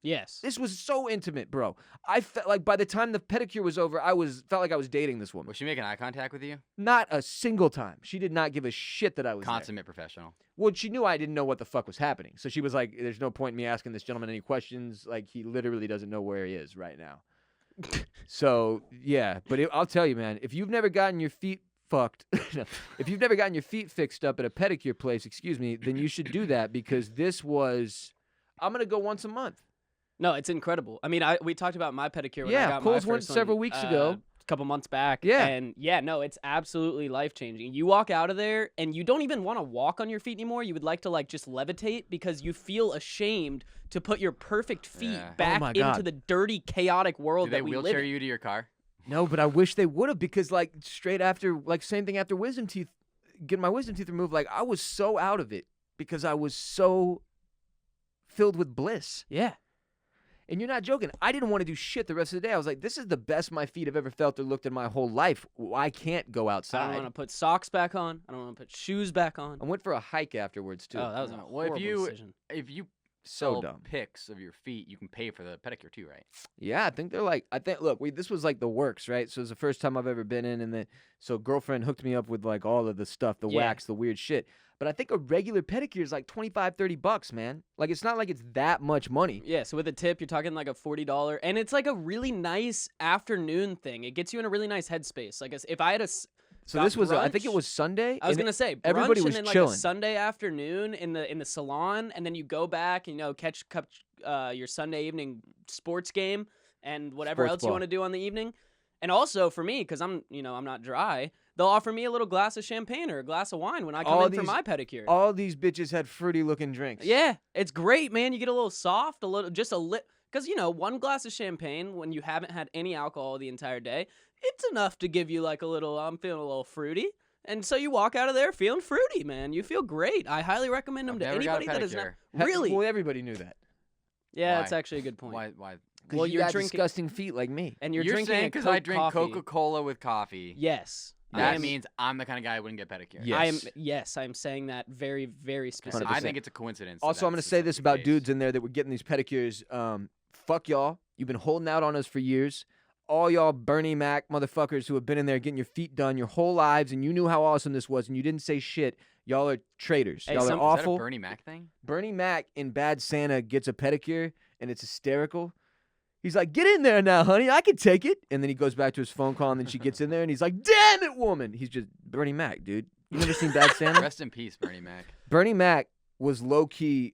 Yes.
This was so intimate, bro. I felt like by the time the pedicure was over, felt like I was dating this woman.
Was she making eye contact with you?
Not a single time. She did not give a shit that I was
Consummate professional.
Well, she knew I didn't know what the fuck was happening. So she was like, there's no point in me asking this gentleman any questions. He literally doesn't know where he is right now. So, yeah. But I'll tell you, man, if you've never gotten your feet fucked, if you've never gotten your feet fixed up at a pedicure place, then you should do that, because I'm going to go once a month.
No, it's incredible. I mean, we talked about my pedicure when I got
Cole's
my
went
first
several
one,
weeks ago.
A couple months back.
Yeah.
And no, it's absolutely life-changing. You walk out of there and you don't even want to walk on your feet anymore. You would like to just levitate, because you feel ashamed to put your perfect feet back into the dirty, chaotic world that we live in.
Do they wheelchair you to your car?
No, but I wish they would have, because straight after, same thing after wisdom teeth, getting my wisdom teeth removed, I was so out of it because I was so filled with bliss.
Yeah.
And you're not joking. I didn't want to do shit the rest of the day. I was like, this is the best my feet have ever felt or looked in my whole life. I can't go outside.
I don't want to put socks back on. I don't want to put shoes back on.
I went for a hike afterwards, too.
Oh, that was a horrible decision.
If you
so
sell
dumb
pics of your feet, you can pay for the pedicure too, right?
Yeah, I think they're look, this was the works, right? So it was the first time I've ever been in, and so girlfriend hooked me up with all of the stuff, the wax, the weird shit. But I think a regular pedicure is $25-$30, man. It's not like it's that much money.
Yeah, so with a tip, you're talking a $40, and it's a really nice afternoon thing. It gets you in a really nice headspace. If I had
So this was,
brunch,
I think it was Sunday.
I was gonna say brunch,
everybody was
and then
chilling.
A Sunday afternoon in the salon, and then you go back and catch your Sunday evening sports game and whatever
Sports
else
ball.
you want to do on the evening. And also for me, because I'm not dry, they'll offer me a little glass of champagne or a glass of wine when I come in for my pedicure.
All these bitches had fruity looking drinks.
Yeah, it's great, man. You get a little soft, because one glass of champagne when you haven't had any alcohol the entire day, it's enough to give you a little, I'm feeling a little fruity. And so you walk out of there feeling fruity, man. You feel great. I highly recommend them to anybody that is not really.
Well, everybody knew that.
Yeah,
Why?
that's actually a good point.
Why?
Well,
you're
got
drinking
disgusting feet like me.
and you're
You're
drinking
saying
because
I drink
coffee.
Coca-Cola with coffee.
Yes.
That means I'm the kind of guy who wouldn't get pedicure.
Yes.
I am saying that very, very specifically.
100%.
I think it's a coincidence.
Also, I'm going to say this about dudes in there that were getting these pedicures. Fuck y'all. You've been holding out on us for years. All y'all Bernie Mac motherfuckers who have been in there getting your feet done your whole lives, and you knew how awesome this was, and you didn't say shit. Y'all are traitors.
Hey,
Y'all are
some-
awful.
Is that a Bernie Mac thing?
Bernie Mac in Bad Santa gets a pedicure, and it's hysterical. He's like, get in there now, honey. I can take it. And then he goes back to his phone call, and then she gets in there, and he's like, damn it, woman. He's just Bernie Mac, dude. You never seen Bad Santa?
Rest in peace, Bernie Mac.
Bernie Mac was low-key,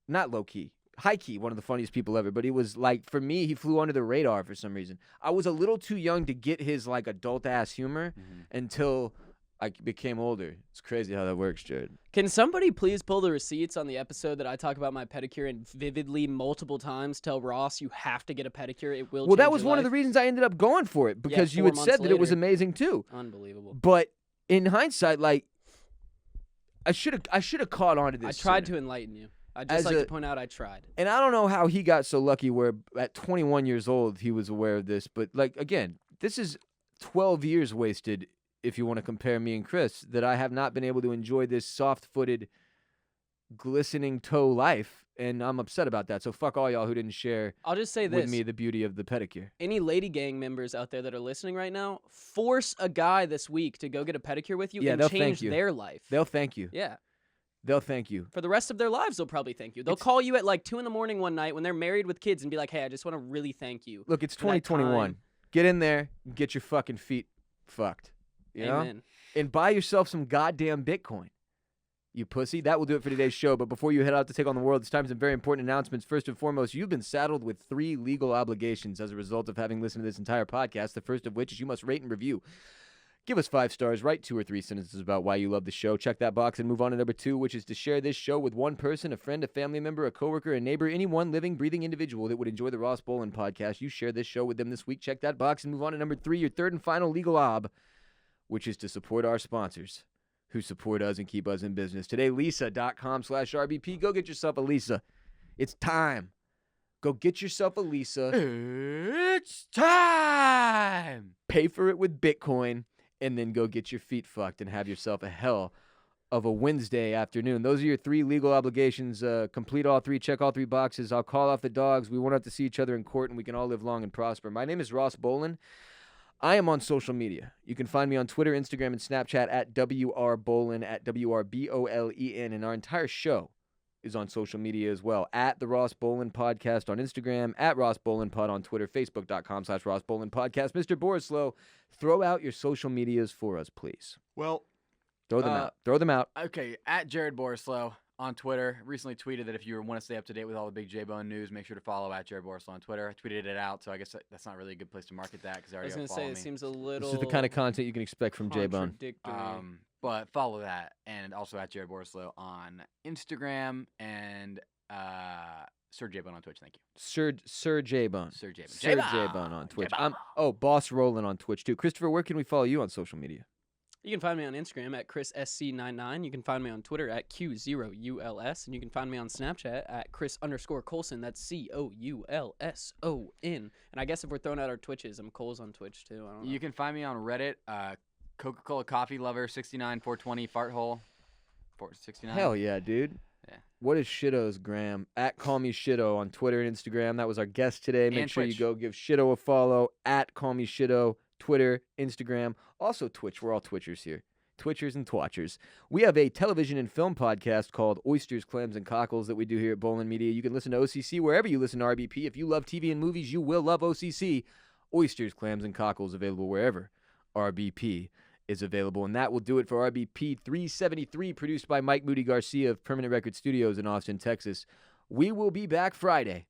not low-key, high-key, one of the funniest people ever. But he was, like, for me, he flew under the radar for some reason. I was a little too young to get his, like, adult-ass humor until I became older. It's crazy how that works, Jared.
Can somebody please pull the receipts on the episode that I talk about my pedicure and vividly multiple times tell Ross you have to get a pedicure? It will.
Well, that
change
was
your
one of the
life.
reasons I ended up going for it, because you
4
had
months
said that it was
later.
amazing too.
Unbelievable.
But in hindsight, like, I should have caught on to this.
I tried
sooner.
to enlighten you. I'd
As
just like
a-
to point out I tried.
And I don't know how he got so lucky where at 21 years old he was aware of this. But, like, again, this is 12 years wasted, if you want to compare me and Chris, that I have not been able to enjoy this soft-footed, glistening toe life. And I'm upset about that. So fuck all y'all who didn't share
I'll just say
with
this.
me the beauty of the pedicure.
Any lady gang members out there that are listening right now, force a guy this week to go get a pedicure with you
Yeah,
and
they'll
change
thank you.
their life.
They'll thank you.
Yeah.
They'll thank you.
For the rest of their lives, they'll probably thank you. They'll call you at like 2 a.m. one night when they're married with kids and be like, hey, I just want to really thank you.
Look, it's
for that
2021.
time.
Get in there and get your fucking feet fucked. You know?
Amen.
And buy yourself some goddamn Bitcoin. You pussy. That will do it for today's show. But before you head out to take on the world, it's time for some very important announcements. First and foremost, you've been saddled with 3 legal obligations as a result of having listened to this entire podcast. The first of which is you must rate and review. Give us 5 stars. Write 2 or 3 sentences about why you love the show. Check that box and move on to number 2, which is to share this show with one person, a friend, a family member, a coworker, a neighbor, anyone living, breathing individual that would enjoy the Ross Bolen podcast. You share this show with them this week. Check that box and move on to number 3, your third and final legal ob, which is to support our sponsors who support us and keep us in business. Today, Lisa.com/RBP. Go get yourself a Lisa. It's time. Go get yourself a Lisa.
It's time.
Pay for it with Bitcoin, and then go get your feet fucked and have yourself a hell of a Wednesday afternoon. Those are your 3 legal obligations. Complete all 3, check all 3 boxes. I'll call off the dogs. We won't have to see each other in court, and we can all live long and prosper. My name is Ross Bolen. I am on social media. You can find me on Twitter, Instagram, and Snapchat at WRBolen, at WRBOLEN, and our entire show is on social media as well, at the Ross Bolen Podcast on Instagram, at Ross Bolen Pod on Twitter, Facebook.com/Ross Bolen Podcast. Mr. Borislow, throw out your social medias for us, please.
Well,
Throw them out. Throw them out.
okay, at Jared Borislow on Twitter. Recently tweeted that if you want to stay up to date with all the big J-Bone news, make sure to follow at Jared Borislow on Twitter. I tweeted it out, so I guess that's not really a good place to market that because I
I
already
was going to
follow
say,
me.
it seems a little
This is the kind of content you can expect from J-Bone.
contradictory.
But follow that, and also at Jared Borislow on Instagram and Sir J-Bone on Twitch. Thank you.
Sir J-Bone.
Sir J-Bone.
Sir J-Bone on Twitch. Boss Rollin' on Twitch, too. Christopher, where can we follow you on social media?
You can find me on Instagram at ChrisSC99. You can find me on Twitter at Q0ULS. And you can find me on Snapchat at Chris_Coulson. That's COULSON. And I guess if we're throwing out our Twitches, I'm Coles on Twitch too. I don't know.
You can find me on Reddit, Coca-Cola Coffee Lover 69420 Farthole 469.
Hell yeah, dude.
Yeah.
What is Shitto's gram? At Call Me Shitto on Twitter and Instagram. That was our guest today. Make
And
sure you
Twitch.
go give Shitto a follow. At Call Me Shitto, Twitter, Instagram. Also Twitch. We're all Twitchers here. Twitchers and Twatchers. We have a television and film podcast called Oysters, Clams, and Cockles that we do here at Bolen Media. You can listen to OCC wherever you listen to RBP. If you love TV and movies, you will love OCC. Oysters, Clams, and Cockles available wherever RBP is available. And that will do it for RBP 373, produced by Mike Moody Garcia of Permanent Record Studios in Austin, Texas. We will be back Friday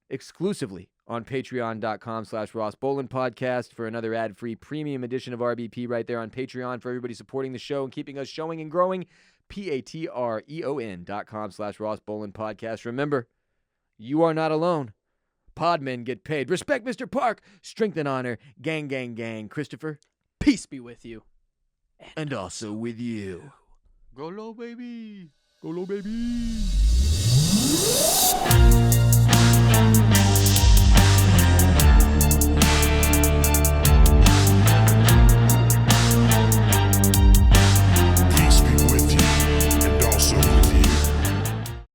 exclusively on patreon.com/Ross Bolen Podcast for another ad-free premium edition of RBP right there on Patreon for everybody supporting the show and keeping us showing and growing. patreon.com/Ross Bolen Podcast. Remember, you are not alone. Podmen get paid. Respect Mr. Park. Strength and honor. Gang, gang, gang. Christopher.
Peace be with you.
And also with you.
Go low, baby.
Go low, baby.